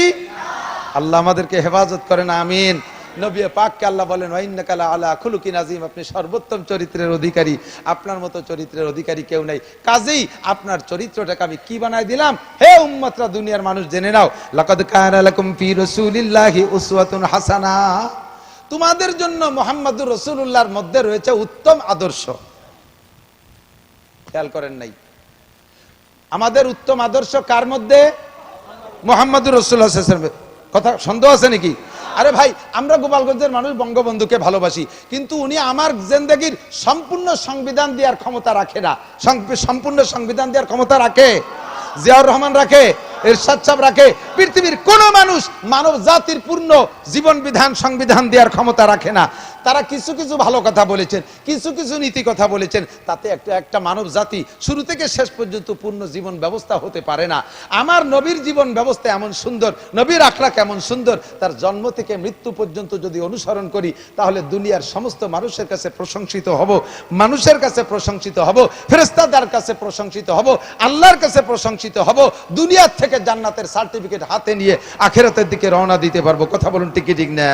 আল্লাহ আমাদেরকে হেফাজত করেন, আমিন। নবী পাককে আল্লাহ বলেন, ওয়াইন্নাকা লাআলা খুলুকিন আযীম, আপনি সর্বোত্তম চরিত্রের অধিকারী, আপনার মতো চরিত্রের অধিকারী কেউ নাই। কাজেই আপনার চরিত্রটাকে আমি কি বানাই দিলাম, হে উম্মতরা, দুনিয়ার মানুষ জেনে নাও, লাকাদ কানা লাকুম ফি রাসূলিল্লাহি উসওয়াতুন হাসানা, তোমাদের জন্য মুহাম্মদুর রাসূলুল্লাহর মধ্যে রয়েছে উত্তম আদর্শ। খেয়াল করেন নাই? আমাদের উত্তম আদর্শ কার মধ্যে? মুহাম্মদুর রাসূলুল্লাহ সাল্লাল্লাহু আলাইহি ওয়াসাল্লাম। কথা সন্দেহ আছে নাকি? আরে ভাই, আমরা গোপালগঞ্জের মানুষ বঙ্গবন্ধুকে ভালোবাসি, কিন্তু উনি আমার জিন্দেগির সম্পূর্ণ সংবিধান দেওয়ার ক্ষমতা রাখে না। সম্পূর্ণ সংবিধান দেওয়ার ক্ষমতা রাখে? জিয়াউর রহমান রাখে? এরশাদ সাহেব রাখে? পৃথিবীর কোন মানুষ মানব জাতির পূর্ণ জীবন বিধান, সংবিধান দেওয়ার ক্ষমতা রাখে না। তারা কিছু কিছু ভালো কথা বলেছেন, কিছু কিছু নীতি কথা বলেছেন, তাতে একটা মানব জাতি শুরু থেকে শেষ পর্যন্ত পূর্ণ জীবন ব্যবস্থা হতে পারে না। আমার নবীর জীবন ব্যবস্থা এমন সুন্দর, নবীর আখলাক এমন সুন্দর, তার জন্ম থেকে মৃত্যু পর্যন্ত যদি অনুসরণ করি, তাহলে দুনিয়ার সমস্ত মানুষের কাছে প্রশংসিত হব, মানুষের কাছে প্রশংসিত হব, ফেরেশতাদের কাছে প্রশংসিত হব, আল্লাহর কাছে প্রশংসিত হব, দুনিয়ার থেকে জান্নাতের সার্টিফিকেট হাতে নিয়ে আখিরাতের দিকে রওনা দিতে পারবো। কথা বলুন ঠিক কি ঠিক না?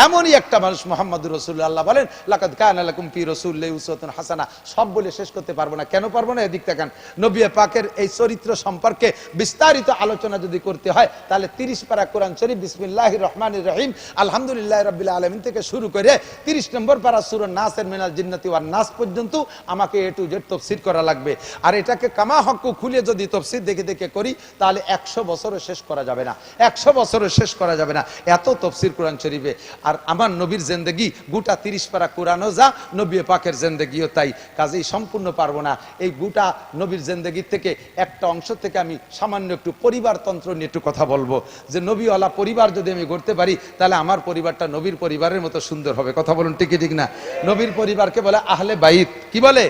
এমনই একটা মানুষ মুহাম্মদুর রাসূলুল্লাহ। আল্লাহ বলেন, লাকাদ কানা লাকুম ফি রাসূলিল্লাহি উসওয়াতুন হাসানা। সব বলে শেষ করতে পারবো না। কেন পারবো না? এদিক তাকান। নবী পাকের এই চরিত্র সম্পর্কে বিস্তারিত আলোচনা যদি করতে হয়, তাহলে 30 পারা কোরআন শরীফ বিসমিল্লাহির রহমানির রহিম আলহামদুলিল্লাহি রাব্বিল আলামিন থেকে শুরু করে 30 নম্বর পারা সূরা নাসের মিনাল জিন্নাতি ওয়ান নাস পর্যন্ত আমাকে এ টু জেড তাফসীর করা লাগবে। আর এটাকে কামা হক্কু খুলে যদি তাফসীর দেখে দেখে করি, তাহলে 100 বছরও শেষ করা যাবে না, 100 বছরও শেষ করা যাবে না, এত তাফসীর কোরআন শরীফে। আর আমার নবীর জিন্দেগি গোটা 30 পারা কোরআনও যা, নবী পাকের জিন্দেগিও তাই। কাজেই সম্পূর্ণ পারবো না। এই গোটা নবীর জিন্দেগির থেকে একটা অংশ থেকে আমি সামান্য একটু পরিবারতন্ত্র নিয়ে একটু কথা বলবো, যে নবীওয়ালা পরিবার যদি আমি গড়তে পারি, তাহলে আমার পরিবারটা নবীর পরিবারের মতো সুন্দর হবে। কথা বলুন ঠিক ঠিক না? নবীর পরিবারকে বলে আহলে বাইত। কি বলে?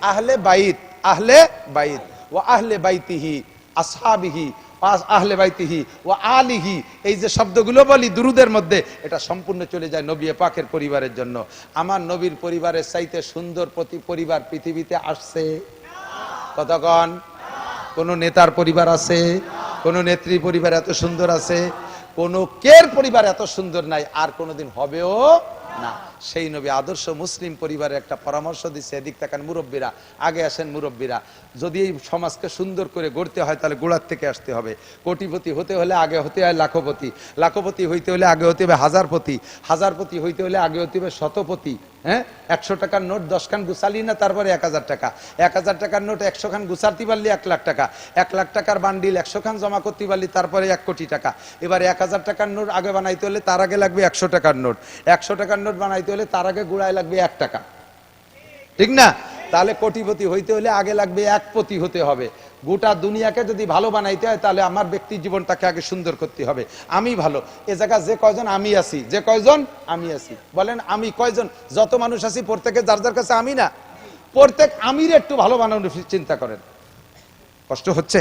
আহলে বাইত। আহলে বাইত ওয়া আহলে বাইতিহি আসহাবিহি আহলে বাইতিহি ওয়া আলিহি, এই যে শব্দগুলো বলি দুরুদের মধ্যে, এটা সম্পূর্ণ চলে যায় নবী পাকের পরিবারের জন্য। আমার নবীর পরিবারের চাইতে সুন্দর পরিবার পৃথিবীতে আসছে? কতক্ষণ? কোন নেতার পরিবার আছে? কোন নেত্রী পরিবার এত সুন্দর আছে? কোন কের পরিবার এত সুন্দর নাই, আর কোনোদিন হবেও না। সেই নবী আদর্শ মুসলিম পরিবারের একটা পরামর্শ দিচ্ছে। এদিক তাকান মুরব্বীরা, আগে আসেন মুরব্বীরা। যদি এই সমাজকে সুন্দর করে গড়তে হয়, তাহলে গোড়ার থেকে আসতে হবে। কোটিপতি হতে হলে আগে হতে হয় লাখপতি, লাখপতি হইতে হলে আগে হতে হবে হাজারপতি, হাজারপতি হইতে হলে আগে হতে হবে শতপতি। হ্যাঁ, 100 টাকার নোট 10 খান গুছালি না, তারপরে 1000 টাকা, 1000 টাকার নোট 100 খান গুছাতে পারলি 1 লাখ টাকা, 1 লাখ টাকার বান্ডিল 100 খান জমা করতে পারলি, তারপরে 1 কোটি টাকা। এবার 1000 টাকার নোট আগে বানাইতে হলে তার আগে লাগবে 100 টাকার নোট, 100 টাকার নোট বানাইতে হলে তার আগে গুড়ায় লাগবে 1 টাকা, ঠিক না? তাহলে কোটিপতি হইতে হলে আগে লাগবে 1 পতি হতে হবে। গোটা দুনিয়াকে যদি ভালো বানাইতে হয়, তাহলে আমার ব্যক্তি জীবনটাকে আগে সুন্দর করতে হবে। আমি ভালো, এ জায়গা যে কয়জন আমি আছি, যে কয়জন আমি আছি, বলেন আমি কয়জন? যত মানুষ আছি প্রত্যেকে যার যার কাছে আমি না, প্রত্যেক আমির একটু ভালো বানানোর চিন্তা করেন। কষ্ট হচ্ছে?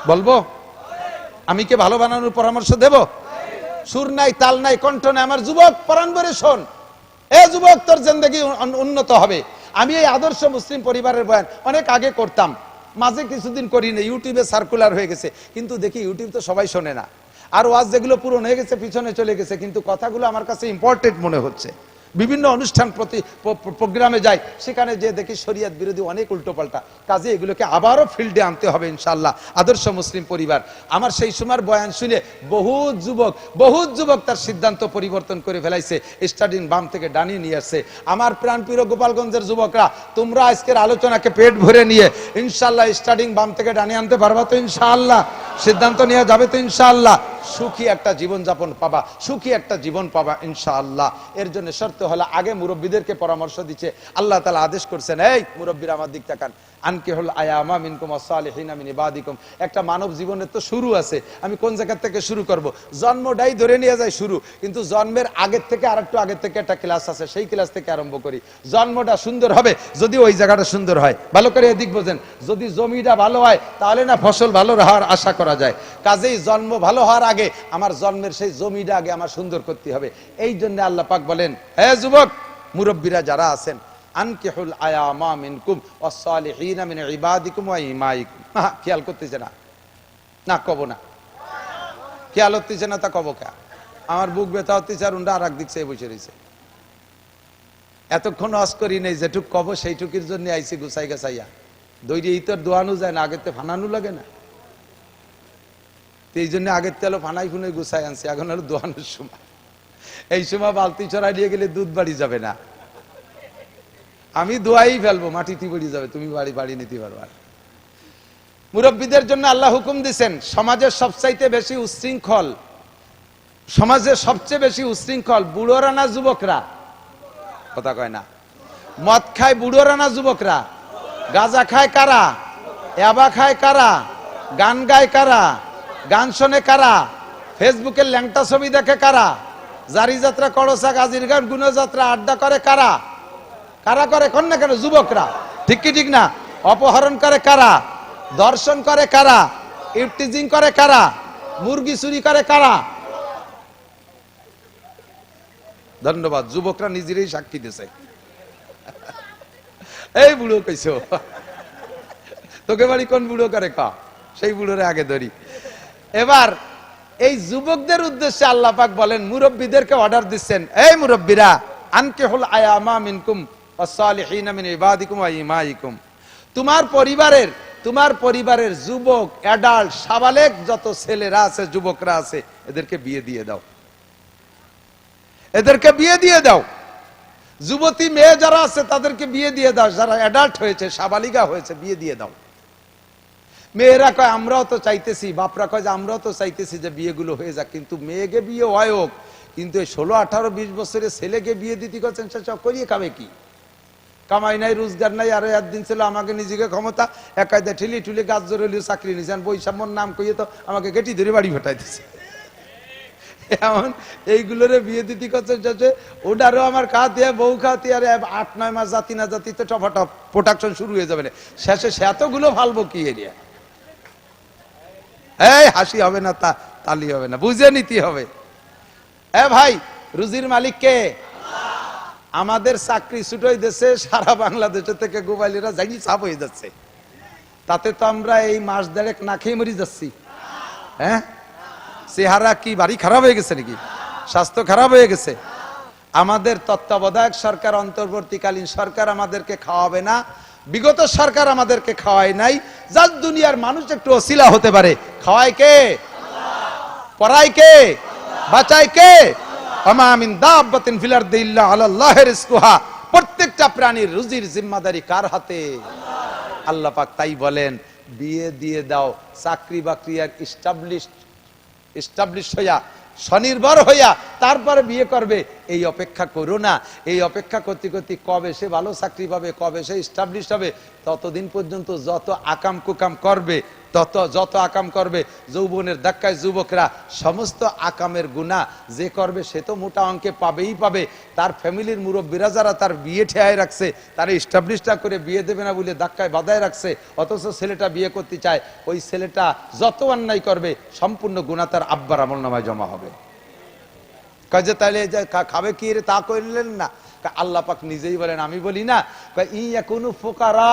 বলবো আমি কে ভালো বানানোর পরামর্শ দেব? সুর নাই, তাল নাই, কণ্ঠ নাই। আমার যুবক পরাণ ভরে শোন, এ যুবক, তোর জিন্দেগি উন্নত হবে। আমি এই আদর্শ মুসলিম পরিবারের বয়ান অনেক আগে করতাম, মাঝে কিছুদিন করি না, ইউটিউবে সার্কুলার হয়ে গেছে, কিন্তু দেখি ইউটিউব তো সবাই শোনে না। আর ওয়াজ যেগুলো পুরনো হয়ে গেছে পিছনে চলে গেছে, কিন্তু কথাগুলো আমার কাছে ইম্পর্টেন্ট মনে হচ্ছে। বিভিন্ন অনুষ্ঠান প্রোগ্রামে যাই, সেখানে যে দেখি শরিয়ত বিরোধী অনেক উল্টোপাল্টা কাজে, এগুলোকে আবারও ফিল্ডে আনতে হবে ইনশাআল্লাহ। আদর্শ মুসলিম পরিবার। আমার সেই সময়ের বয়ান শুনে বহুত যুবক তার সিদ্ধান্ত পরিবর্তন করে ফেলাইছে, স্টাডিং বাম থেকে ডানি নিয়ে আসছে। আমার প্রাণপ্রিয় গোপালগঞ্জের যুবকরা, তোমরা আজকের আলোচনাকে পেট ভরে নিয়ে ইনশাআল্লাহ স্টাডিং বাম থেকে ডানি আনতে পারবা তো ইনশাআল্লাহ? সিদ্ধান্ত নিয়ে যাবে তো ইনশাআল্লাহ? সুখী একটা জীবন যাপন পাবা, সুখী একটা জীবন পাবা ইনশাআল্লাহ। এর জন্য শর্ত হলো, আগে মুরব্বীদেরকে পরামর্শ দিচ্ছে, আল্লাহ তাআলা আদেশ করছেন, এই মুরব্বীরা আমার দিক তাকান, আনকিহুল আয়ামা মিনকুম ওয়াসসালিহিনা মিন ইবাদিকুম। একটা মানব জীবনের তো শুরু আছে, আমি কোন জায়গা থেকে শুরু করব? জন্মটাই ধরে নিয়ে যায় শুরু, কিন্তু জন্মের আগের থেকে আরেকটু আগের থেকে একটা ক্লাস আছে, সেই ক্লাস থেকে আরম্ভ করি। জন্মটা সুন্দর হবে যদি ওই জায়গাটা সুন্দর হয়। ভালো করে এদিক বোঝেন, যদি জমিটা ভালো হয় তাহলে না ফসল ভালো হওয়ার আশা করা যায়। কাজেই জন্ম ভালো হওয়ার আগে আমার জন্মের সেই জমিটা আগে আমার সুন্দর করতে হবে। এই জন্য আল্লাহ পাক বলেন, হে যুবক মুরব্বীরা যারা আছেন, আনকিহুল আয়ামা মিনকুম ওয়াসসালিহিনা মিন ইবাদিকুম ওয়া ইমাইকুম। খেয়াল করতেছে না? না কব না, খেয়াল হতেছে না, তা কব কে? আমার বুক ব্যথা হতেছে আর উন্ডা আর এক দিক চেয়ে বসে রয়েছে। এতক্ষণ অস করি নেই, যেটুক কব সেইটুকির জন্য আইসি গুছাই গেছাইয়া। দৈরি ইতর দোয়ানো যায় না, আগের তে ফানানো লাগে না, এই জন্য আগের তেল ফানাই ফুনে গুছাই আনছি। এখন হলো দোয়ানোর সময়। এই সময় বালতি ছড়াই নিয়ে গেলে দুধ বাড়ি যাবে না, আমি দোয়াই ফেলবো, মাটিতে পড়ে যাবে, তুমি বাড়ি নিতে পারবা। মুরব্বীদের জন্য আল্লাহ হুকুম দিচ্ছেন, সমাজের সবচাইতে বেশি উচ্ছৃঙ্খল, সমাজের সবচেয়ে বেশি উচ্ছৃঙ্খল বুড়োরা না যুবকরা? কথা কয় না। মদ খায় বুড়োরা না যুবকরা? গাঁজা খায় কারা? ইয়াবা খায় কারা? গান গায় কারা? গান শোনে কারা? ফেসবুকের ল্যাংটা ছবি দেখে কারা? জারি যাত্রা, করসা, গাজির গান, গুণযাত্রা, আড্ডা করে কারা? কারা করে? কোন না কেন? যুবকরা। ঠিক কি ঠিক না? অপহরণ করে কারা? ধর্ষণ করে কারা? ইফটিজিং করে কারা? মুরগি চুরি করে কারা? ধন্যবাদ, যুবকরা নিজেরাই সাক্ষী দিছে। এই বুড়ো কইছো, তোকে বাড়ি কোন বুড়ো করে কা, সেই বুড়োরে আগে ধরি। এবার এই যুবকদের উদ্দেশ্যে আল্লাহ পাক বলেন, মুরব্বীদেরকে অর্ডার দিচ্ছেন, এই মুরব্বীরা, আনকিহুল আয়ামা মিনকুম ওয়াসসালিহিনা মিন ইবাদিকুম ওয়া ইমাইকুম। তোমার পরিবারের যুবক, অ্যাডাল্ট, সাবালেক যত ছেলেরা আছে, যুবকরা আছে, এদেরকে বিয়ে দিয়ে দাও, এদেরকে বিয়ে দিয়ে দাও। যুবতী মেয়ে যারা আছে তাদেরকে বিয়ে দিয়ে দাও, যারা অ্যাডাল্ট হয়েছে, সাবালিকা হয়েছে, বিয়ে দিয়ে দাও। মেয়েরা কয় আমরাও তো চাইতেছি, বাপরা কয় যে আমরাও তো চাইতেছি যে বিয়েগুলো হয়ে যাক, কিন্তু মেয়েকে বিয়ে হয় হোক, কিন্তু 16, 18, 20 বছরের ছেলেকে বিয়ে দিতে করছেন, সে সব করিয়ে খাবে কি? কামাই নাই, রোজগার নাই, আরো একদিন ছিল আমাকে নিজেকে ক্ষমতা একায়দা ঠেলি ঠুলি গাছ জোর হলেও চাকরি নিয়েছেন, বৈষম্যর নাম কইয়ে তো আমাকে গেটি ধরে বাড়ি ফেটাইতেছে। এমন এইগুলোরে বিয়ে দিতে করছে, ওটারও আমার খাতে বউ খাতে, আর 8-9 মাস জাতি না জাতিতে টপাটপ প্রোডাকশন শুরু হয়ে যাবে, শেষে সে এতগুলো ফালবো কি এরিয়া? এই হাসি হবে না, তালি হবে না, বুঝে নিতে হবে। এ ভাই, রুজির মালিক কে? আমাদের চাকরি ছুটোই দেশে, সারা বাংলাদেশের থেকে গোবাইলেরা যাই চাপ হয়ে যাচ্ছে, তাতে তো আমরা এই মাস দেড়েক না খেয়ে মরি যাচ্ছি। হ্যাঁ, চেহারা কি বাড়ি খারাপ হয়ে গেছে নাকি? স্বাস্থ্য খারাপ হয়ে গেছে? আমাদের তত্ত্বাবধায়ক সরকার, অন্তর্বর্তীকালীন সরকার আমাদেরকে খাওয়াবে না, বিগত সরকার আমাদেরকে খাওয়ায় নাই, যার দুনিয়ার মানুষ একটু ওসিলা হতে পারে। খাওয়ায় কে? পড়ায় কে? বাঁচায় কে? আমা মিন দাব্বাতিন ফিল আরদি ইল্লা আলাল্লাহি রিজকুহা। প্রত্যেকটা প্রাণীর রুজির জিম্মাদারি কার হাতে? আল্লাহ পাক তাই বলেন, বিয়ে দিয়ে দাও। চাকরি বাকরি আর এস্টাবলিশ হইয়া, স্বনির্ভর হইয়া তারপরে বিয়ে করবে, এই অপেক্ষা করো না। এই অপেক্ষা করতে করতে কবে সে ভালো চাকরি পাবে, কবে সে এস্টাবলিশ হবে, ততদিন পর্যন্ত যত আকাম কুকাম করবে, যত আকাম করবে, যৌবনের ধাক্কায় যুবকরা সমস্ত আকামের গুনাহ যে করবে সে তো মোটা অঙ্কে পাবেই পাবে। তার ফ্যামিলির মুরব্বীরা যারা তার বিয়ে ঠেয়ায় রাখছে, তারা এস্টাবলিশটা করে বিয়ে দেবে না বলে ধাক্কায় বাধায় রাখছে, অথচ ছেলেটা বিয়ে করতে চায়, ওই ছেলেটা যত অন্যায় করবে সম্পূর্ণ গুনাহ তার আব্বার আমলনামায় জমা হবে। কাজে তাইলে খাবে কি রে, তা করলেন না? আল্লাহ পাক নিজেই বলেন, আমি বলি না, ইয়া কুনু ফুকারা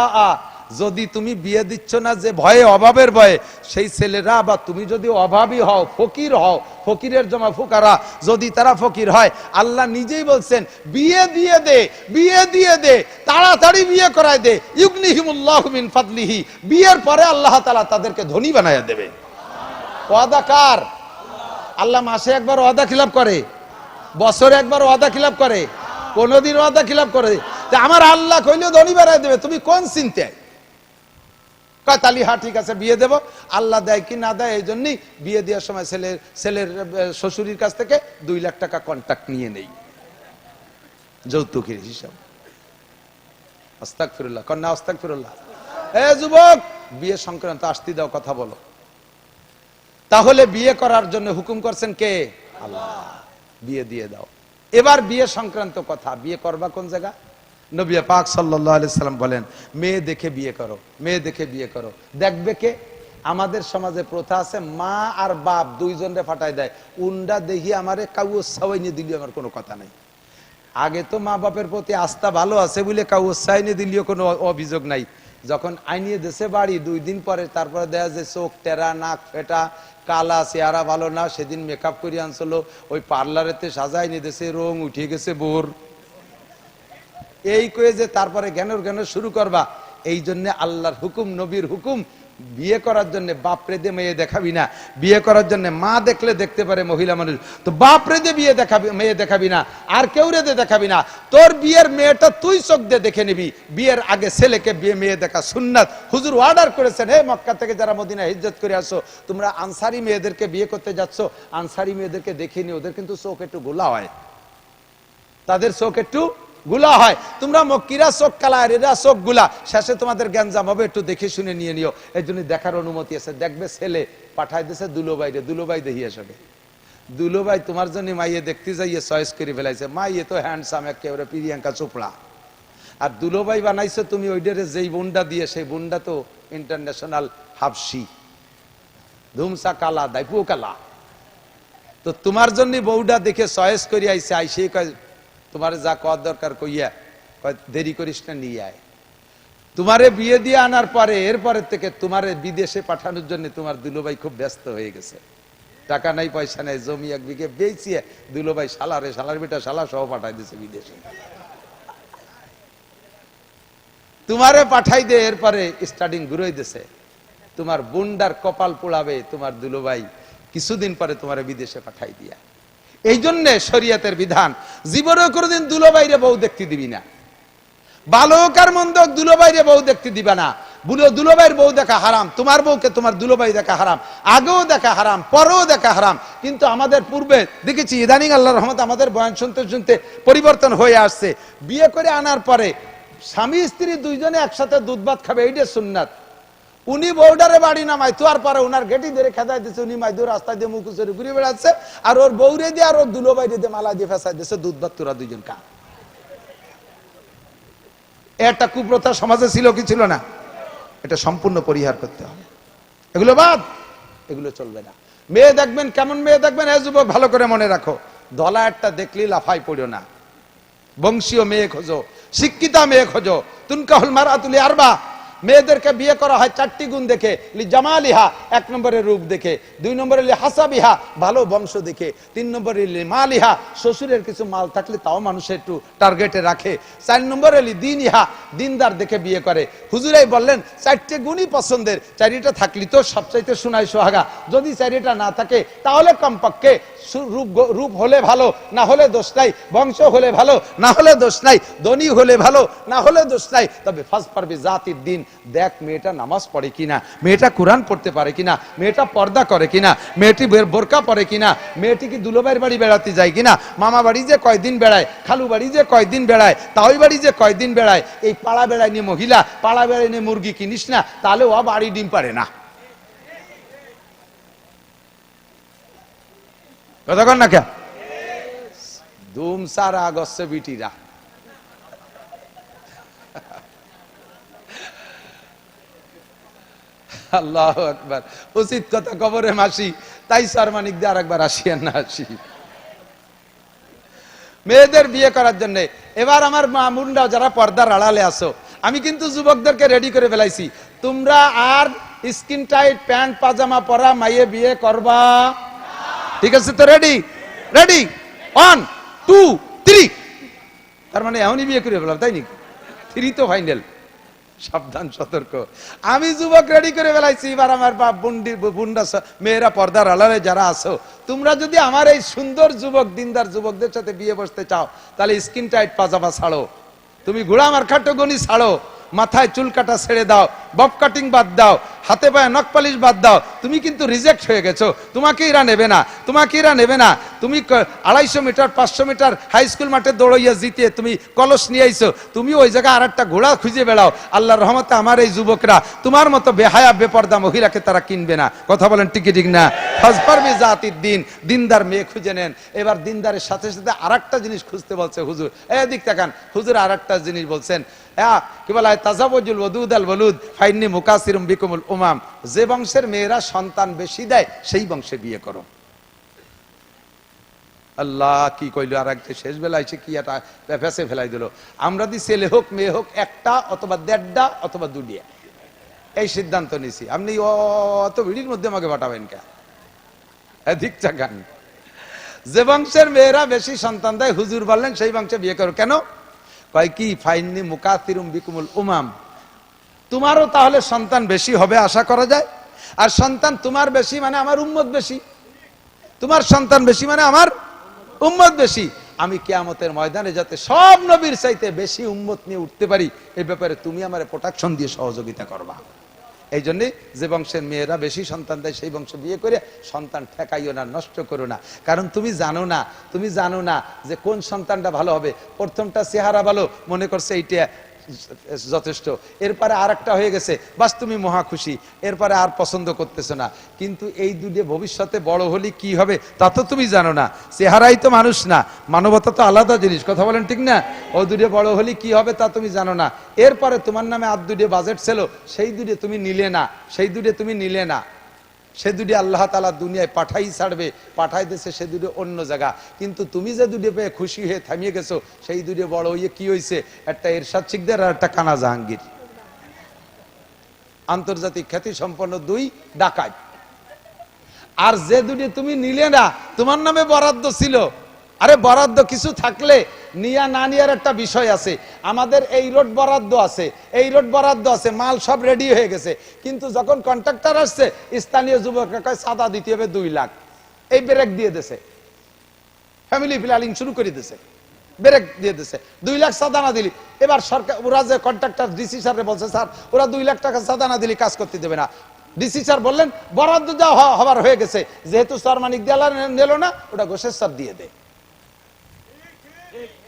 যদি তুমি বিয়ে দিচ্ছ না যে ভয়ে, অভাবের ভয়ে, সেই ছেলেরা বা তুমি যদি অভাবী হও, ফকির হও, ফকিরের জমা ফুকারা, যদি তারা ফকির হয়, আল্লাহ নিজেই বলছেন বিয়ে দিয়ে দে, বিয়ে দিয়ে দে, তাড়াতাড়ি বিয়ে করায় দে, ইউগনিহিমুল্লাহু মিন ফাদলিহি, বিয়ের পরে আল্লাহ তাআলা তাদেরকে ধনী বানায়া দেবে। ওয়াদা কার? আল্লাহ মাসে একবার ওয়াদা খিলাফ করে? বছরে একবার ওয়াদা খিলাফ করে? কোনদিন ওয়াদা খিলাফ করে? আমার আল্লাহ কইলে ধনী বানায় দেবে, তুমি কোন চিন্তায়? কয় তালি হ্যাঁ ঠিক আছে বিয়ে দেব। আল্লাহ দেয় কি না দেয়, এই জন্যই বিয়ে দেওয়ার সময় ছেলের শ্বশুরির কাছ থেকে 2 লাখ টাকা কন্ট্রাক্ট নিয়ে নেই, যৌতুকের হিসাব। আস্তাগফিরুল্লাহ, কন্যা আস্তাগফিরুল্লাহ। এ যুবক, বিয়ে সংক্রান্ত আসতে দাও, কথা বলো। তাহলে বিয়ে করার জন্য হুকুম করছেন কে? আল্লাহ। বিয়ে দিয়ে দাও। এবার বিয়ে সংক্রান্ত কথা, বিয়ে করবা কোন জায়গা? নবী পাক সাল্লাল্লাহু আলাইহি সাল্লাম বলেন, মেয়ে দেখে বিয়ে করো, মেয়ে দেখে বিয়ে করো। দেখবে কে? আমাদের সমাজে প্রথা আছে, মা আর বাপ দুইজনরে ফাটাই দেয়, উন্ডা দেখি আমারে কাউ সাওয়াইনি দিলি আমার কোনো কথা নাই। আগে তো মা বাপের প্রতি আস্থা ভালো আছে বলে কাউ সাইনে দিলিও কোনো অভিযোগ নাই। যখন আইনিয়ে দেশে বাড়ি 2 দিন পরে তারপরে দেখা যায় চোখ টেরা, নাক ফেটা, কালা, চেহারা ভালো না, সেদিন মেকআপ করে আনছিল, ওই পার্লারেতে সাজাই নিয়ে দেশে রং উঠে গেছে বোর, এই কয়ে যে তারপরে জ্ঞানের শুরু করবা। এই জন্য আল্লাহর হুকুম, নবীর হুকুম, বিয়ে করার জন্য বাপ রেদে মেয়ে দেখাবি না। বিয়ে করার জন্য মা দেখলে দেখতে পারে মহিলা মানুষ, তো বাপ রেদে বিয়ে দেখাবি, মেয়ে দেখাবি না, আর কেউ রেদে দেখাবি না। তোর বিয়ের মেয়েটা তুই চোখ দিয়ে দেখে নিবি। বিয়ের আগে ছেলেকে বিয়ে মেয়ে দেখা সুন্নাত। হুজুর অর্ডার করেছেন, হে মক্কা থেকে যারা মদিনা হিজরত করে আসো, তোমরা আনসারি মেয়েদেরকে বিয়ে করতে যাচ্ছ, আনসারি মেয়েদেরকে দেখে নি, ওদের কিন্তু চোখ একটু গোলা হয়, তাদের চোখ একটু গুলা হয়। তোমরা মক্কিরা চোখ কালা, এরা চোখ গুলা, শেষে তোমাদের গ্যাঞ্জাম হবে, একটু দেখে শুনে নিয়ে নিও। এই জন্য দেখার অনুমতি আছে। দেখবে ছেলে পাঠাই দিয়েছে দুলোবাইরে, দুলোবাই দেখিয়ে আসবে। দুলোবাই তোমার জন্য মাইয়ে দেখতে যাইয়ে চয়েস করে ফেলাইছে, মাইয়ে তো হ্যান্ডসাম একেবারে প্রিয়াঙ্কা চোপড়া, আর দুলোবাই বানাইছো তুমি ওইটারে যেই বুন্ডা দিয়ে, সেই বুন্ডা তো ইন্টারন্যাশনাল হাফসি, ধুমসা কালা, দাইপুও কালা। তো তোমার জন্য বউডা দেখে চয়েস করে আইছে, আইসে কয় তোমার যা কর দরকার কইয়া, দেরি করিস না, নিয়ে আয়। তোমারে বিয়ে দিয়ে আনার পরে এরপরের থেকে তোমারে বিদেশে পাঠানোর জন্য তোমার দুলোভাই খুব ব্যস্ত হয়ে গেছে। টাকা নাই, পয়সা নাই, জমি 1 বিঘে বেচিয়ে দুলোভাই শালারে, শালার বেটা শালা সহ পাঠাই দিয়েছে বিদেশে। তোমারে পাঠাই দে, এরপরে স্টার্টিং ঘুরে দিছে। তোমার বুন্ডার কপাল পোড়াবে তোমার দুলোভাই, কিছুদিন পরে তোমারে বিদেশে পাঠাই দিয়া। এই জন্য শরীয়তের বিধান, জীবনে কোনোদিন দুলোবাইরে বউ দেখতে দিবি না। বালকার মন্দ দুলোবাইরে বউ দেখতে দিবা না। দুলোবাইয়ের বউ দেখা হারাম, তোমার বউকে তোমার দুলোবাই দেখা হারাম, আগেও দেখা হারাম, পরেও দেখা হারাম। কিন্তু আমাদের পূর্বে দেখেছি, ইদানিং আল্লাহর রহমতে আমাদের বয়ান শুনতে শুনতে পরিবর্তন হয়ে আসছে। বিয়ে করে আনার পরে স্বামী স্ত্রী দুইজনে একসাথে দুধ ভাত খাবে, এইটা সুন্নাত। উনি বউডারে বাড়ি নামাই তোয়ার পরে উনার গেটি ধরে খেদাই দিচ্ছে, উনি মাইদুর রাস্তায় দিয়ে মুখ উচরে ঘুরে বেড়াচ্ছে, আর ওর বউরে দিয়ে আর ওর দুলোবাইরে দিয়ে মালা দিয়ে ফেসাই দিচ্ছে, দুধ ভাত তোরা দুইজন খা। একটা কুপ্রথা সমাজে ছিল কি ছিল না? এটা সম্পূর্ণ পরিহার করতে হবে। এগুলো বাদ, এগুলো চলবে না। মেয়ে দেখবেন, কেমন মেয়ে দেখবেন? এ যুবক ভালো করে মনে রাখো, ধলা একটা দেখলি লাফাই পড়ো না। বংশীয় মেয়ে খোঁজো, শিক্ষিতা মেয়ে খোঁজো। তুনকাহুল মারাতুলি আরবা, মেয়েদেরকে বিয়ে করা হয় 4টি গুণ দেখে। লি জামালিহা, 1 নম্বরে রূপ দেখে, 2 নম্বরে লি হাসাবিহা, ভালো বংশ দেখে, 3 নম্বরে লি মালিহা, শ্বশুরের কিছু মাল থাকলে তাও মানুষ একটু টার্গেটে রাখে, 4 নম্বরে লি দিনইহা, দিনদার দেখে বিয়ে করে। হুজুরাই বললেন 4টে গুণই পছন্দের, 4টা থাকলে তো সবচাইতে সোনাই সোহাগা। যদি 4টা না থাকে তাহলে কমপক্ষে রূপ হলে ভালো, না হলে দোষ নাই, বংশ হলে ভালো, না হলে দোষ নাই, ধনী হলে ভালো, না হলে দোষ নাই, তবে ফাজ পারবি জাতির দিন। দেখ মেয়েটা নামাজ পড়ে কিনা, মেয়েটা কোরআন পড়তে পারে কিনা, মেয়েটা পর্দা করে কিনা, মেয়েটি বোরকা পরে কিনা, মেয়েটি কি দুলোবাইয়ের বাড়ি বেড়াতে যায় কিনা, মামা বাড়ি যে কয়দিন বেড়ায়, খালু বাড়ি যে কয়দিন বেড়ায়, তাওই বাড়ি যে কয়দিন বেড়ায়। এই পাড়া বেড়ায় নিয়ে মহিলা, পাড়া বেড়ায় নিয়ে মুরগি কিনিস না, তাহলে ও বাড়ি ডিম পারে না। কতক্ষণ না কে ধুম সারা আগস্টে বিটিরা আল্লাহু আকবার। উচিত কথা কবরে মাসি, তাই সারমানিক দিয়ে আরেকবার আসিয়েন না আসি। মেয়েদের বিয়ে করার জন্য এবার আমার মা মুন্ডাও যারা পর্দার আড়ালে আসো, আমি কিন্তু যুবকদেরকে রেডি করে ফেলাইছি, তোমরা আর স্কিন টাইট প্যান্ট পাজামা পরা মাইয়ে বিয়ে করবা, ঠিক আছে তো? রেডি রেডি 1 2 3, তার মানে এমনই বিয়ে করে ফেলাম, তাই নাকি? 3 তো ফাইনাল। সাবধান, সতর্ক। আমি যুবক রেডি করে ফেলাইছি। এবার আমার বাপ বুন্ডা মেয়েরা, পর্দার আড়ালে যারা আছো, তোমরা যদি আমার এই সুন্দর যুবক দিনদার যুবকদের সাথে বিয়ে বসতে চাও, তাহলে স্কিন টাইট পাজামা ছাড়ো, তুমি ঘোড়া মার খাটো গনি ছাড়ো, মাথায় চুল কাটা ছেড়ে দাও, বব কাটিং বাদ দাও, হাতে পায়ে নখ পালিশ বাদ দাও। তুমি কিন্তু রিজেক্ট হয়ে গেছো, তোমাকে এরা নেবে না, তোমাকে এরা নেবে না। তুমি 250 মিটার 500 মিটার হাই স্কুল মাঠে দৌড়াইয়া জিতে তুমি কলস নিয়ে আইছো, তুমি ওই জায়গায় আর একটা ঘোড়া খুঁজে বেড়াও। আল্লাহর রহমতে আমার এই যুবকরা তোমার মতো বেহায়া বেপর্দা মহিলাকে তারা কিনবে না। কথা বলেন ঠিক ঠিক না? ফাজফারবি জাতির দিন, দিনদার মেয়ে খুঁজে নেন। এবার দিনদারের সাথে সাথে আরেকটা জিনিস খুঁজতে বলছে হুজুর। এদিক তাকান, হুজুর আরেকটা জিনিস বলছেন, হ্যাঁ কি বলা হয়, তাজাওয়াজুল ওয়াদুদ আল ওয়ালুদ ফাইন্নী মুকাসিরুম বিকুমুল উমাম। যে বংশের মেয়েরা সন্তান বেশি দেয় সেই বংশে বিয়ে করো। আল্লাহ কি কইলো, আর একটা শেষ বেলা এসে কি একটা ফেসে ফেলাই দিল। আমরা দি ছেলে হোক মেয়ে হোক, একটা অথবা 1.5টা অথবা 2টা, এই সিদ্ধান্ত নিছি। আপনি অত ভিড়ির মধ্যে আমাকে পাঠাবেন কে? এদিক চাকান। যে বংশের মেয়েরা বেশি সন্তান দেয়, হুজুর বললেন সেই বংশে বিয়ে করো। কেন? কয় কি, ফাইন্নী মুকাসিরুম বিকুমুল উমাম। তোমারও তাহলে সন্তান বেশি হবে আশা করা যায়। আর সন্তান তোমার বেশি মানে আমার উম্মত বেশি, তোমার সন্তান বেশি মানে আমার উম্মত বেশি। আমি কিয়ামতের ময়দানে যাতে সব নবীর চাইতে বেশি উম্মত নিয়ে উঠতে পারি, এই ব্যাপারে তুমি আমার প্রোটেকশন দিয়ে সহযোগিতা করবা। এই জন্যে যে বংশের মেয়েরা বেশি সন্তান দেয় সেই বংশ বিয়ে করে সন্তান ঠেকাইও না, নষ্ট করো না। কারণ তুমি জানো না, তুমি জানো না যে কোন সন্তানটা ভালো হবে। প্রথমটা চেহারা ভালো, মনে করছে এইটা যথেষ্ট, এরপরে আর একটা হয়ে গেছে, বাস তুমি মহা খুশি, এরপরে আর পছন্দ করতেছো না। কিন্তু এই দুটো ভবিষ্যতে বড় হলে কি হবে তা তো তুমি জানো না। চেহারাই তো মানুষ না, মানবতা তো আলাদা জিনিস। কথা বলেন ঠিক না? ও দুটো বড় হলে কি হবে তা তুমি জানো না। এরপরে তোমার নামে আর দুটো বাজেট ছিল, সেই দুটো তুমি নিলে না, সেই দুটো তুমি নিলে না। সে দুটি আল্লাহ তাআলা দুনিয়ায় পাঠাই ছাড়বে, পাঠাই দিয়েছে সে দুটি অন্য জায়গা। কিন্তু তুমি যে দুটি পেয়ে খুশি হয়ে থামিয়ে গেছো, সেই দুটি বড় হয়ে কি হয়েছে, একটা এরশাদ শিকদার আর একটা কানা জাহাঙ্গীর। আন্তর্জাতিক খ্যাতি সম্পন্ন 2 ডাকাত। আর যে দুটি তুমি নিলে না, তোমার নামে বরাদ্দ ছিল। আরে বরাদ্দ কিছু থাকলে নিয়া না নিয়ার একটা বিষয় আছে। আমাদের এই রোড বরাদ্দ আছে, এই রোড বরাদ্দ আছে, মাল সব রেডি হয়ে গেছে, কিন্তু যখন কন্ট্রাক্টর আসছে, স্থানীয় যুবকরা কয় চাঁদা দিতে হবে 2 লাখ। এই ব্রেক দিয়ে দিয়েছে, ফ্যামিলি প্ল্যানিং শুরু করে দিয়েছে, ব্রেক দিয়ে দিয়েছে। 2 লাখ চাঁদা না দিলি, এবার সরকার ওরা যে কন্ট্রাক্টর ডিসি স্যারে বলছে, স্যার ওরা 2 লাখ টাকা চাঁদা না দিলি কাজ করতে দেবে না। ডিসি স্যার বললেন বরাদ্দ যা হবার হয়ে গেছে, যেহেতু স্যার মানিক দেয়ালা নিল না, ওটা ঘোষের স্যার দিয়ে দে।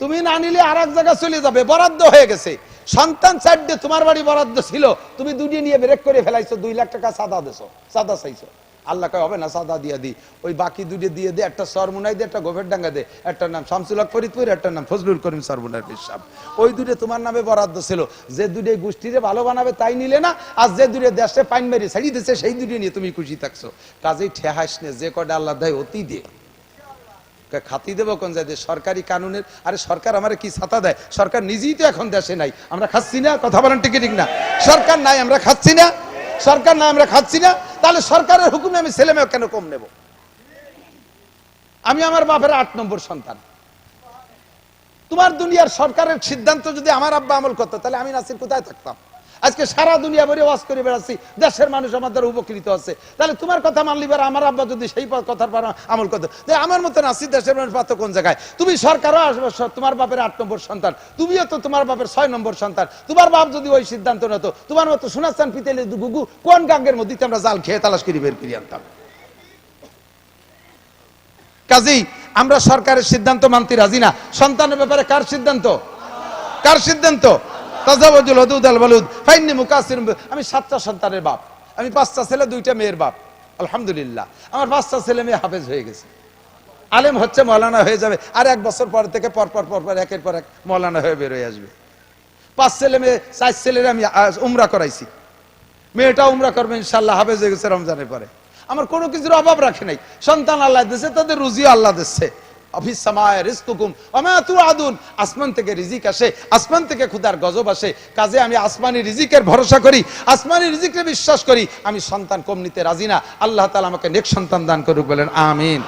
তুমি না নিলে আর এক জায়গায় চলে যাবে, বরাদ্দ হয়ে গেছে। সন্তান 4টে তোমার বাড়ি বরাদ্দ ছিল, তুমি 2টি নিয়ে ব্রেক করে ফেলাইছো, 2 লাখ টাকা চাঁদা দিছো, চাঁদা চাইছো। আল্লাহ কয় হবে না, চাঁদা দিয়ে দি, ওই বাকি 2টি দিয়ে দে, একটা সরমুনাই দে, একটা গোফের ডাঙ্গা দে, একটার নাম শামসুল হক ফরিদপুর, একটার নাম ফজলুল করিম সরমুনার পেশাব। ওই 2টি তোমার নামে বরাদ্দ ছিল। যে 2টি গোষ্ঠীরে ভালো বানাবে তাই নিলে না, আর যে 2টি দেশে পাইন মেরে ছাড়িয়ে দিচ্ছে সেই 2টি নিয়ে তুমি খুশি থাকছো। কাজেই ঠেহাস নে, যে কটা আল্লাহ দেয় অতি দে। খাতি দেবো কোন জায়গায়? সরকারি কানুনের। আরে সরকার আমার কি ছাতা দেয়? সরকার নিজেই তো এখন দেশে নাই, আমরা খাচ্ছি না। কথা বলেন ঠিক ঠিক না? সরকার নাই, আমরা খাচ্ছি না। সরকার নাই, আমরা খাচ্ছি না। তাহলে সরকারের হুকুমে আমি ছেলে মেয়ে কেন কম নেব? আমি আমার বাপের 8 নম্বর সন্তান। তোমার দুনিয়ার সরকারের সিদ্ধান্ত যদি আমার আব্বা আমল করতো, তাহলে আমি নাসির কোথায় থাকতাম? আজকে সারা দুনিয়া ভরে ওয়াজ করে বেড়াচ্ছি, দেশের মানুষ আমাদের উপকৃত হচ্ছে। তাহলে তোমার কথা মানলি, আমার আব্বা যদি সেই কথার পর আমল করতো, আমার মতো নাসির দেশের মানুষ পাতো কোন জায়গায়? তুমি সরকারও আসবে, তোমার বাপের 8 নম্বর সন্তান, তুমিও তো তোমার বাপের 6 নম্বর সন্তান। তোমার বাপ যদি ওই সিদ্ধান্ত নিত, তোমার মতো সোনাচান পিতেলে গুগু কোন গাঙ্গের মধ্যে আমরা জাল খেয়ে তালাশ করে বের করে আনতাম। কাজেই আমরা সরকারের সিদ্ধান্ত মানতে রাজি না। সন্তানের ব্যাপারে কার সিদ্ধান্ত? কার সিদ্ধান্ত? তাজাওয়াজুল ওয়াদুদ আল ওয়ালুদ ফাইন্নী মুকাসিরুম। আমি 7টা সন্তানের বাপ, আমি 5টা ছেলে 2টা মেয়ের বাপ। আলহামদুলিল্লাহ আমার 5টা ছেলে মেয়ে হাফেজ হয়ে গেছে, আলেম হচ্ছে, মৌলানা হয়ে যাবে। আর 1 বছর পর থেকে পরপর একের পর এক মৌলানা হয়ে বের হয়ে আসবে। 5 ছেলে মেয়ে, 4 ছেলের আমি উমরা করাইছি, মেয়েটা উমরা করবে ইনশাআল্লাহ, হাফেজ হয়ে গেছে রমজানের পরে। আমার কোনো কিছুর অভাব রাখে নাই। সন্তান আল্লাহ দিচ্ছে, তাদের রুজিও আল্লাহ দিচ্ছে। আফিস সামায়ে রিজকুকুম ওয়া মা তুআদুন, আসমান থেকে রিজিক আসে, আসমান থেকে ক্ষুধার গজব আসে। কাজে আমি আসমানি রিজিকের ভরসা করি, আসমানি রিজিকে বিশ্বাস করি। আমি সন্তান কম নিতে রাজি না। আল্লাহ তাআলা আমাকে নেক সন্তান দান করুক, বলেন আমিন।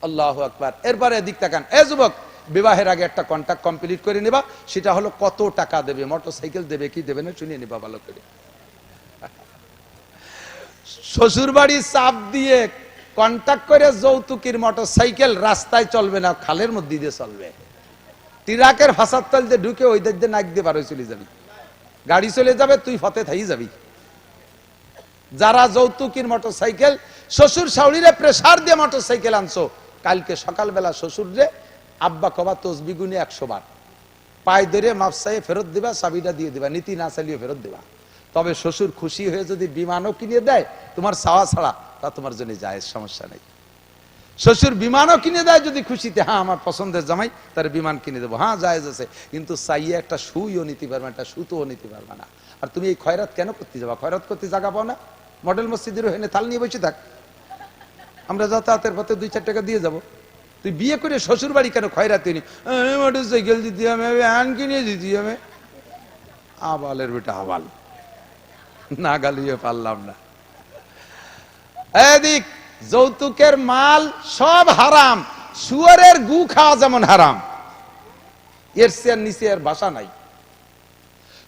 আল্লাহু আকবার। এরপরে দিক তাকান, এ যুবক, বিবাহের আগে একটা কন্ট্রাক্ট কমপ্লিট করে নিবা, সেটা হলো কত টাকা দেবে, মোটরসাইকেল দেবে কি দেবে না শুনিয়ে নিবা ভালো করে। শ্বশুর বাড়ি চাপ দিয়ে কন্ট্রাক্ট করে যৌতুকের মোটরসাইকেল রাস্তায় চলবে না, খালের মধ্যে দিয়ে চলবে। ট্রাকের ফাঁসার তল দিয়ে ঢুকে ওই দিক দিয়ে নাক দিয়ে বার হয়ে চলে যাবি, গাড়ি চলে যাবে, তুই ফতে থাই যাবি। যারা যৌতুকের মোটরসাইকেল শ্বশুর শাশুড়িরে প্রেসার দিয়ে মোটরসাইকেল আনছো, কালকে সকালবেলা শ্বশুরে আব্বা কবা তসবি গুনে 100 বার পায়ে ধরে মাপসায়ে ফেরত দিবা, চাবিটা দিয়ে দিবা, নীতি না চালিয়ে ফেরত দিবা। তবে শ্বশুর খুশি হয়ে যদি বিমানও কিনে দেয় তোমার চাওয়া ছাড়া, তা তোমার জন্য জায়েজ, সমস্যা নেই। শ্বশুর বিমানও কিনে দেয় যদি খুশিতে, হ্যাঁ আমার পছন্দের জামাই, তার বিমান কিনে দেবো, হ্যাঁ জায়েজ আছে। কিন্তু চাইয়ে একটা সুইও নিতে পারবে না, একটা সুতোও নিতে পারবে না। আর তুমি এই খয়রাত কেন করতে যাবা? খয়রাত করতে জায়গা পাও না? মডেল মসজিদের ওখানে থাল নিয়ে বসে থাক, আমরা যাতায়াতের পথে 2-4 টাকা দিয়ে যাব। তুই বিয়ে করে শ্বশুর বাড়ি কেন খয়রাতি নি? মোটরসাইকেল দিতে হবে, আন কিনে দিতে হবে। আবালের বেটা আবাল, না গালিয়ে পারলাম না। এদিক যৌতুকের মাল সব হারাম, শুয়ারের গু খাওয়া যেমন হারাম, এর চেয়ে নিচে এর ভাষা নাই।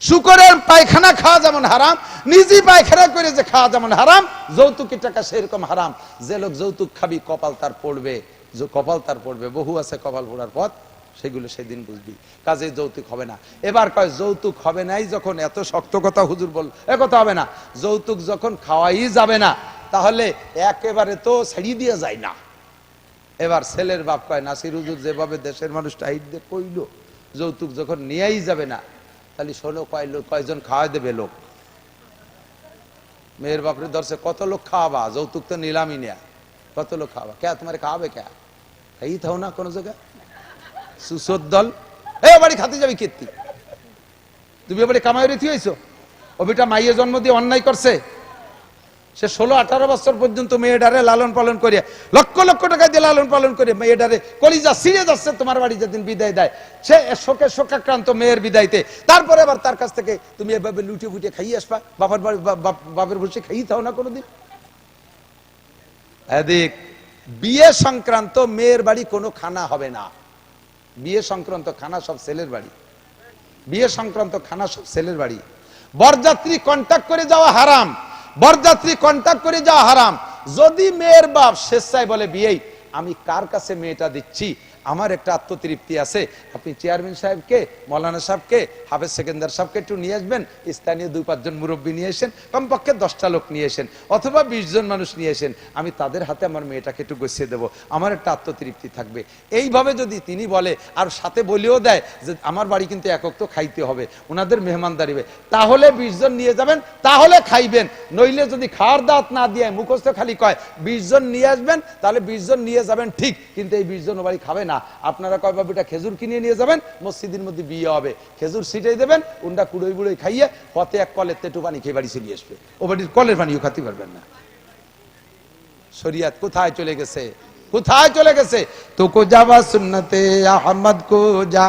শুকরের পায়খানা খাওয়া যেমন হারাম, নিজে পায়খানা করে যে খাওয়া যেমন হারাম, যৌতুকের টাকা সেরকম হারাম। যে লোক যৌতুক খাবি কপাল তার পড়বে, যে কপাল তার পড়বে। বহু আছে কপাল পড়ার পথ, সেগুলো সেদিন বুঝবি। কাজে যৌতুক হবে না। এবার কয় যৌতুক হবে নাই যখন, এত শক্ত কথা হুজুর বল, এ কথা হবে না। যৌতুক যখন খাওয়াই যাবে না, তাহলে একেবারে তো ছাড়িয়ে দিয়ে যায় না। এবার ছেলের বাপ কয়, নাসির হুজুর যেভাবে দেশের মানুষ টাইট দিয়ে কইল, যৌতুক যখন নিয়েই যাবে না, তাহলে শোনো কয়জন খাওয়াই দেবে লোক? মেয়ের বাপরে ধরছে, কত লোক খাওয়াবা? যৌতুক তো নিলামই নেয়া, কত লোক খাওয়াবা? কে তোমার খাওয়াবে? কে খাই থাও না কোনো জায়গায় সুসোদ দল। এ বাড়ি খাতে যাবি কীর্তি, তুমি এবারে কামাই রেথি হয়েছো। ও বেটা মাইয়ে জন্ম দিয়ে অন্যায় করছে, সে 16-18 বছর পর্যন্ত মেয়েটারে লালন পালন করে, লক্ষ লক্ষ টাকা দিয়ে লালন পালন করে মেয়েটারে কলিজা ছিঁড়ে যাচ্ছে। তোমার বাড়ি যেদিন বিদায় দেয়, সে শোকে শোকাক্রান্ত মেয়ের বিদায়তে, তারপরে আবার তার কাছ থেকে তুমি এভাবে লুটিয়ে ফুটিয়ে খাইয়ে আসবা? বাপের বসে খাইয়ে থাও না কোনোদিন? এদিক বিয়ে সংক্রান্ত মেয়ের বাড়ি কোনো খানা হবে না। বিয়ে সংক্রান্ত খানা সব ছেলের বাড়ি, বিয়ে সংক্রান্ত খানা সব ছেলের বাড়ি। বরযাত্রী কন্ট্যাক্ট করে যাওয়া হারাম, বরযাত্রী কন্ট্যাক্ট করে যাওয়া হারাম। যদি মেয়ের বাপ স্বেচ্ছায় বলে, বিয়ে আমি কার কাছে মেয়েটা দিচ্ছি, আমার একটা আত্মতৃপ্তি আছে, আপনি চেয়ারম্যান সাহেবকে, মৌলানা সাহেবকে, হাফেজ সেকেন্দার সাহেবকে একটু নিয়ে আসবেন, স্থানীয় 2-5 জন মুরব্বী নিয়ে এসেন, কমপক্ষে 10টা লোক নিয়ে এসেন, অথবা 20 জন মানুষ নিয়ে এসেন, আমি তাদের হাতে আমার মেয়েটাকে একটু গুছিয়ে দেবো, আমার একটা আত্মতৃপ্তি থাকবে। এইভাবে যদি তিনি বলে, আর সাথে বলেও দেয় যে আমার বাড়ি কিন্তু একক তো খাইতে হবে, ওনাদের মেহমানদারি হবে, তাহলে 20 জন নিয়ে যাবেন, তাহলে খাইবেন। নইলে যদি খাওয়ার দাওয়াত না দিয়ে মুখস্থ খালি কয় 20 জন নিয়ে আসবেন, তাহলে 20 জন নিয়ে যাবেন ঠিক, কিন্তু এই 20 জন ও বাড়ি খাবে না। আপনারা কয় বাবুটা খেজুর কিনে নিয়ে যাবেন, মসজিদের মধ্যে বিয়ে হবে, খেজুর ছিটাই দেবেন, উন্ডা কুড়োই বুড়োই খাইয়ে পথে এক কলের তেটু পানি খেয়ে বাড়ি চলে আসবে। ও বাড়ির কলের পানিও খাতে পারবেন না। শরিয়াত কোথায় চলে গেছে, কোথায় চলে গেছে? তুকু যাওয়া সুন্নতে আহমদ কো যা,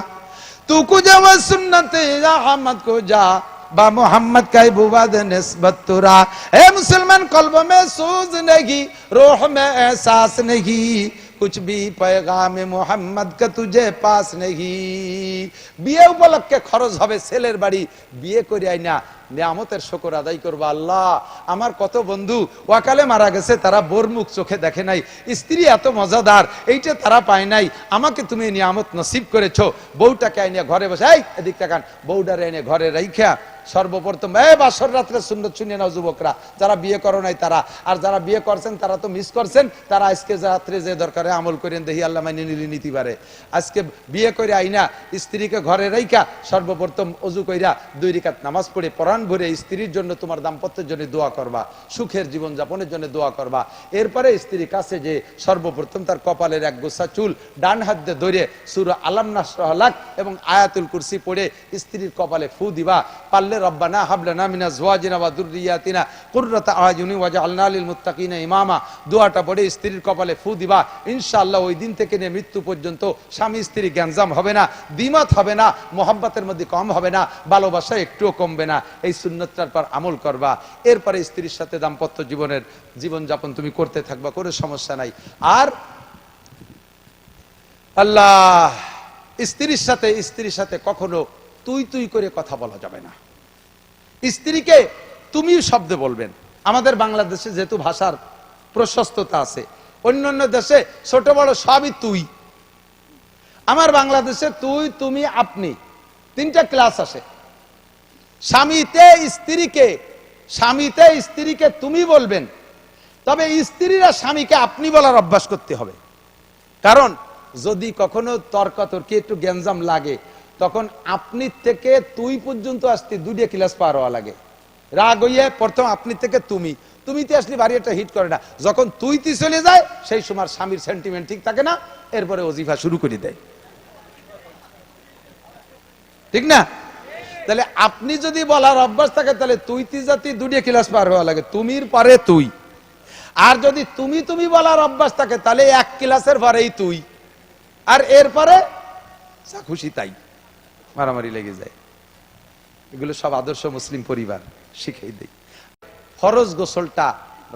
তুকু যাওয়া সুন্নতে আহমদ কো যা, बा मोहम्मद का बुवाद निस्बत तुरा। ए मुसलमान कल्ब में सूज नहीं, रूह में एहसास नहीं, कुछ भी पैगाम मोहम्मद का तुझे पास नहीं। বিয়ে উপলক্ষে খরচ হবে ছেলের বাড়ি, বিয়ে করে আইনা নিয়ামতের শুকর আদায় করবো। আল্লাহ, আমার কত বন্ধু ওয়াকালে মারা গেছে, তারা বোর মুখ চোখে দেখে নাই, স্ত্রী এত মজাদার, এইটা তারা পায় নাই, আমাকে তুমি নিয়ামত নসিব করেছো। বউটাকে আইনে ঘরে বসে, এই এদিক তাকান, বউটারে এনে ঘরে রাইখা সর্বপ্রথম বাসর রাত্রে সুন্নত শুনিয়ে নাও যুবকরা, যারা বিয়ে করো নাই তারা, আর যারা বিয়ে করছেন তারা তো মিস করছেন, তারা আজকে রাত্রে যে দরকারে আমল করেন, দেখি আল্লাহ মাইনে নিলে নিতে পারে। আজকে বিয়ে করে আইনা স্ত্রীকে ঘরে রাইখা সর্বপ্রথম অজু কইরা 2 রাকাত নামাজ পড়ে পরাণ ভরে স্ত্রীর জন্য, তোমার দাম্পত্যের জন্য দোয়া করবা, সুখের জীবন যাপনের জন্য দোয়া করবা। এরপরে স্ত্রীর কাছে যে সর্বপ্রথম তার কপালের এক গোছা চুল ডান হাত দিয়ে ধরে সূরা আলাম নাশরাহ লাক এবং আয়াতুল কুরসি পড়ে স্ত্রীর কপালে ফু দিবা। পারলে বললে রব্বানা হাব লানা মিন আজওয়াজিনা ওয়া যুররিয়াতিনা কুররাতা আয়ুনি ওয়াজআলনা লিল মুত্তাকিনা ইমামা, দোয়াটা পড়ে স্ত্রীর কপালে ফু দিবা। ইনশাআল্লাহ ওই দিন থেকে নিয়ে মৃত্যু পর্যন্ত স্বামী স্ত্রী গ্যাঞ্জাম হবে না, দ্বিমত হবে না, মোহাব্বতের মধ্যে কম হবে না, ভালোবাসা একটুও কমবে না। এই সুন্নতটার পর আমল করবা, এরপরে স্ত্রীর সাথে দাম্পত্য জীবনের জীবনযাপন তুমি করতে থাকবা, কোনো সমস্যা নাই। আর আল্লাহ, স্ত্রীর সাথে কখনো তুই তুই করে কথা বলা যাবে না। স্ত্রীকে তুমি শব্দে বলবেন। আমাদের বাংলাদেশে যেহেতু ভাষার প্রশস্ততা আছে, অন্যান্য দেশে ছোট বড় সবই তুই। আমার বাংলাদেশে তুই, তুমি, আপনি, তিনটা ক্লাস আসে। স্বামীতে স্ত্রীকে তুমি বলবেন, তবে স্ত্রীরা স্বামীকে আপনি বলার অভ্যাস করতে হবে। কারণ যদি কখনো তর্কাতর্কি একটু গ্যাঞ্জাম লাগে, তখন আপনি থেকে তুই পর্যন্ত আসতে দুইটা ক্লাস পার হওয়া লাগে। রাগ হইয়ে প্রথম আপনি থেকে তুমিতে আসলে বাড়ি একটা হিট করে না। যখন তুইতে চলে যায়, সেই সময় স্বামীর সেন্টিমেন্ট ঠিক থাকে না, এরপরে ওজিফা শুরু করে দেয়, ঠিক না? তাহলে আপনি যদি বলার অভ্যাস থাকে, তাহলে তুইতে জাতি দুইটা ক্লাস পার হওয়া লাগে, তুমির পরে তুই। আর যদি তুমি বলার অভ্যাস থাকে, তাহলে এক ক্লাসের পরেই তুই, আর এরপরে যা খুশি তাই, মারামারি লেগে যায়। এগুলো সব আদর্শ মুসলিম পরিবার শিখিয়ে দেয়। ফরজ গোসলটা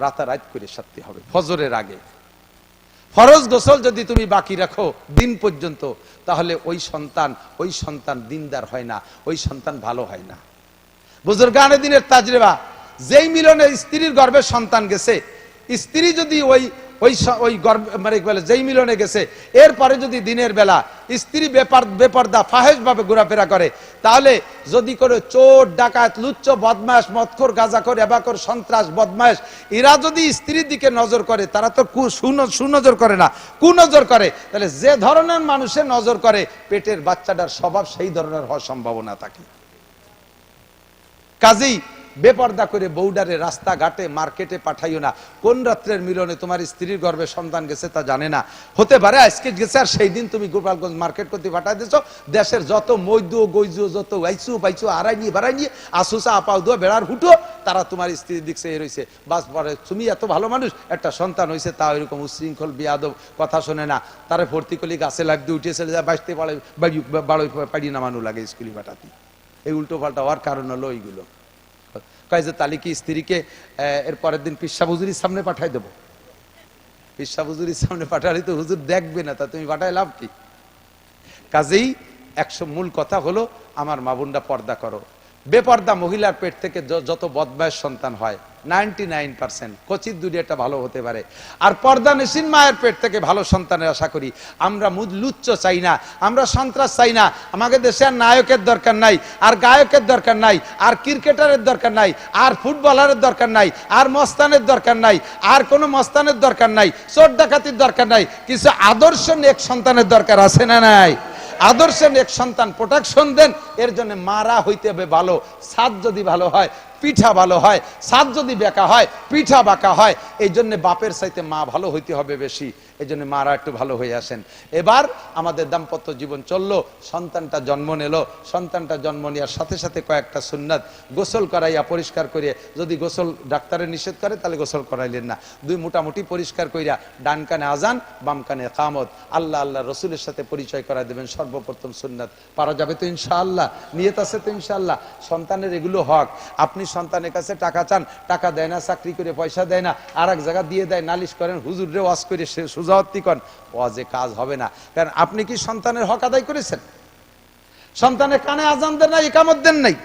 রাতারাত করে সারতে হবে ফজরের আগে। ফরজ গোসল যদি তুমি বাকি রাখো দিন পর্যন্ত, তাহলে ওই সন্তান দিনদার হয় না, ওই সন্তান ভালো হয় না। বুজুর্গানে দিনের তাজরিবা, যেই মিলনে স্ত্রীর গর্ভে সন্তান গেছে, স্ত্রী যদি যেই মিলনে গেছে, এরপরে যদি দিনের বেলা স্ত্রী বেপর্দা ফাহেশ ভাবে ঘোরাফেরা করে, তাহলে যদি করে চোর ডাকাত লুচ্চ বদমাশ মদখোর গাঁজাখোর এবাখোর সন্ত্রাস বদমাশ, এরা যদি স্ত্রীর দিকে নজর করে, তারা তো সুনজর করে না, কুনজর করে, তাহলে যে ধরনের মানুষের নজর করে, পেটের বাচ্চাটার স্বভাব সেই ধরনের হওয়ার সম্ভাবনা থাকে। কাজেই বেপর্দা করে বউডারে রাস্তাঘাটে মার্কেটে পাঠাইও না। কোন রাত্রের মিলনে তোমার স্ত্রীর গর্ভে সন্তান গেছে তা জানে না, হতে পারে আজকে গেছে আর সেই দিন তুমি গোপালগঞ্জ মার্কেট করতে পাঠাই দিয়েছো। দেশের যত মৈদ্য গৈজু যত আইসু পাইছু আড়াই নিয়ে আসুসা আপাও দো বেড়ার হুটো, তারা তোমার স্ত্রীর দিক চেয়ে রয়েছে। বাস পরে তুমি এত ভালো মানুষ, একটা সন্তান হয়েছে, তা এরকম উশৃঙ্খল বিয়াদব কথা শোনে না, তারা ভর্তি করলে গাছে লাগতে উঠে চলে যায়, বাঁচতে পাড়ি নামানো লাগে স্কুলে পাঠাতে। এই উল্টো পাল্টা হওয়ার কারণ হলো এইগুলো। কয় যে তাহলে কি স্ত্রীকে এর পরের দিন পিসা হুজুরির সামনে পাঠাই দেবো? পিসা হুজুরির সামনে পাঠালে তো হুজুর দেখবে না, তা তুমি পাঠাই লাভ কি? কাজেই মূল কথা হলো, আমার মা বোনরা পর্দা করো। বেপর্দা মহিলার পেট থেকে যত বদমায়েশ সন্তান হয় 99% কচিত দুনিয়াটা ভালো হতে পারে। আর পর্দা নিশীন মায়ের পেট থেকে ভালো সন্তানের আশা করি আমরা। লুচ্চ চাই না, আমরা সন্ত্রাস চাই না। আমাদের দেশে আর নায়কের দরকার নাই, আর গায়কের দরকার নাই, আর ক্রিকেটারের দরকার নাই, আর ফুটবলারের দরকার নাই, আর মস্তানের দরকার নাই, আর কোনো মস্তানের দরকার নাই, চোর ডাকাতির দরকার নাই। কিছু আদর্শ নেক সন্তানের দরকার আছে না নাই? আদর্শ নেক সন্তান প্রোটেকশন দেন, এর জন্য মারা হইতে হবে ভালো। সাদ যদি ভালো হয়, পিঠা ভালো হয়। সাদ যদি বেঁকা হয়, পিঠা বাঁকা হয়। এই জন্য বাপের চাইতে মা ভালো হইতে হবে বেশি। এই জন্য মারা একটু ভালো হয়ে আসেন। এবার আমাদের দাম্পত্য জীবন চললো, সন্তানটা জন্ম নিল। সন্তানটা জন্ম নেওয়ার সাথে সাথে কয়েকটা সুন্নাত, গোসল করাইয়া পরিষ্কার করিয়া, যদি গোসল ডাক্তারে নিষেধ করে তাহলে গোসল করাইলেন না, মোটামুটি পরিষ্কার করিয়া ডান কানে আজান, বাম কানে কামত, আল্লাহ আল্লাহ রসুলের সাথে পরিচয় করাই দেবেন। সর্বপ্রথম সুন্নাত পারা যাবে তো ইনশাআল্লাহ? নিয়ত আছে তো ইনশাআল্লাহ? সন্তানের এগুলো হক। আপনি সন্তানের কাছে টাকা চান, টাকা দেয় না, চাকরি করে পয়সা দেয় না, আর এক জায়গা দিয়ে দেয়, নালিশ করেন, হুজুরে ওয়াজ করে সুজাওয়াতি করেন, ওয়াজে কাজ হবে না। কারণ আপনি কি সন্তানের হক আদায় করেছেন? সন্তানের কানে আজান দেন না, ইকামত দেন নাই।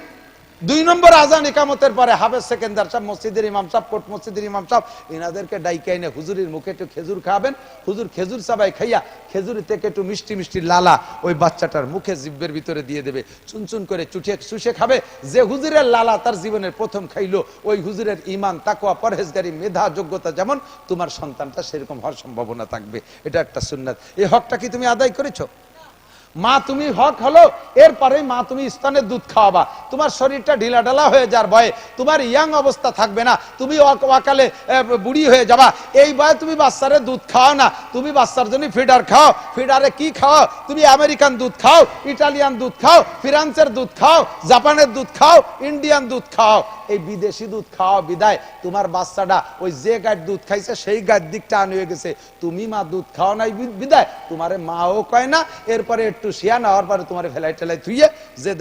2 নম্বর আজান ইকামতের পরে হাফেজ সেকেন্দার সাহেব, মসজিদের ইমাম সাহেব, কোট মসজিদের ইমাম সাহেব, এনাদেরকে ডাইকে এনে হুজুরের মুখে একটু খেজুর খাবেন। হুজুর খেজুর চাবাই খাইয়া খেজুর থেকে একটু মিষ্টি মিষ্টি লালা ওই বাচ্চাটার মুখে জিব্বের ভিতরে দিয়ে দেবে, চুনচুন করে চুষে খাবে। যে হুজুরের লালা তার জীবনের প্রথম খাইলো, ওই হুজুরের ইমান, তাকওয়া, পরহেজগারি, মেধা, যোগ্যতা যেমন, তোমার সন্তানটা সেরকম হওয়ার সম্ভাবনা থাকবে। এটা একটা সুন্নাত। এই হকটা কি তুমি আদায় করেছো? মা তুমি হক হলো, এরপরে মা তুমি স্তনের দুধ খাওয়াবা, তোমার শরীরটা ঢিলাঢালা হয়ে যাওয়ার ভয়ে তোমার ইয়াং অবস্থা থাকবে না, তুমি অকালে বুড়ি হয়ে যাবা, এই ভয়ে তুমি বাচ্চারে দুধ খাও না, তুমি বাচ্চার জন্য ফিডার খাও। ফিডারে কি খাও? তুমি আমেরিকান দুধ খাও, ইটালিয়ান দুধ খাও, ফ্রান্সের দুধ খাও, জাপানের দুধ খাও, ইন্ডিয়ান দুধ খাও, এই বিদেশি দুধ খাওয়া বিদায় তোমার বাচ্চাটা ওই যে গায়ের দুধ খাইছে সেই গায়ের দিক টান হয়ে গেছে। তুমি মা দুধ খাও নাই বিদায় তোমারে মাও কয় না, এরপরে একটু শিয়া নেওয়ার পরে তোমার ফেলাই টেলাই থুইয়ে যে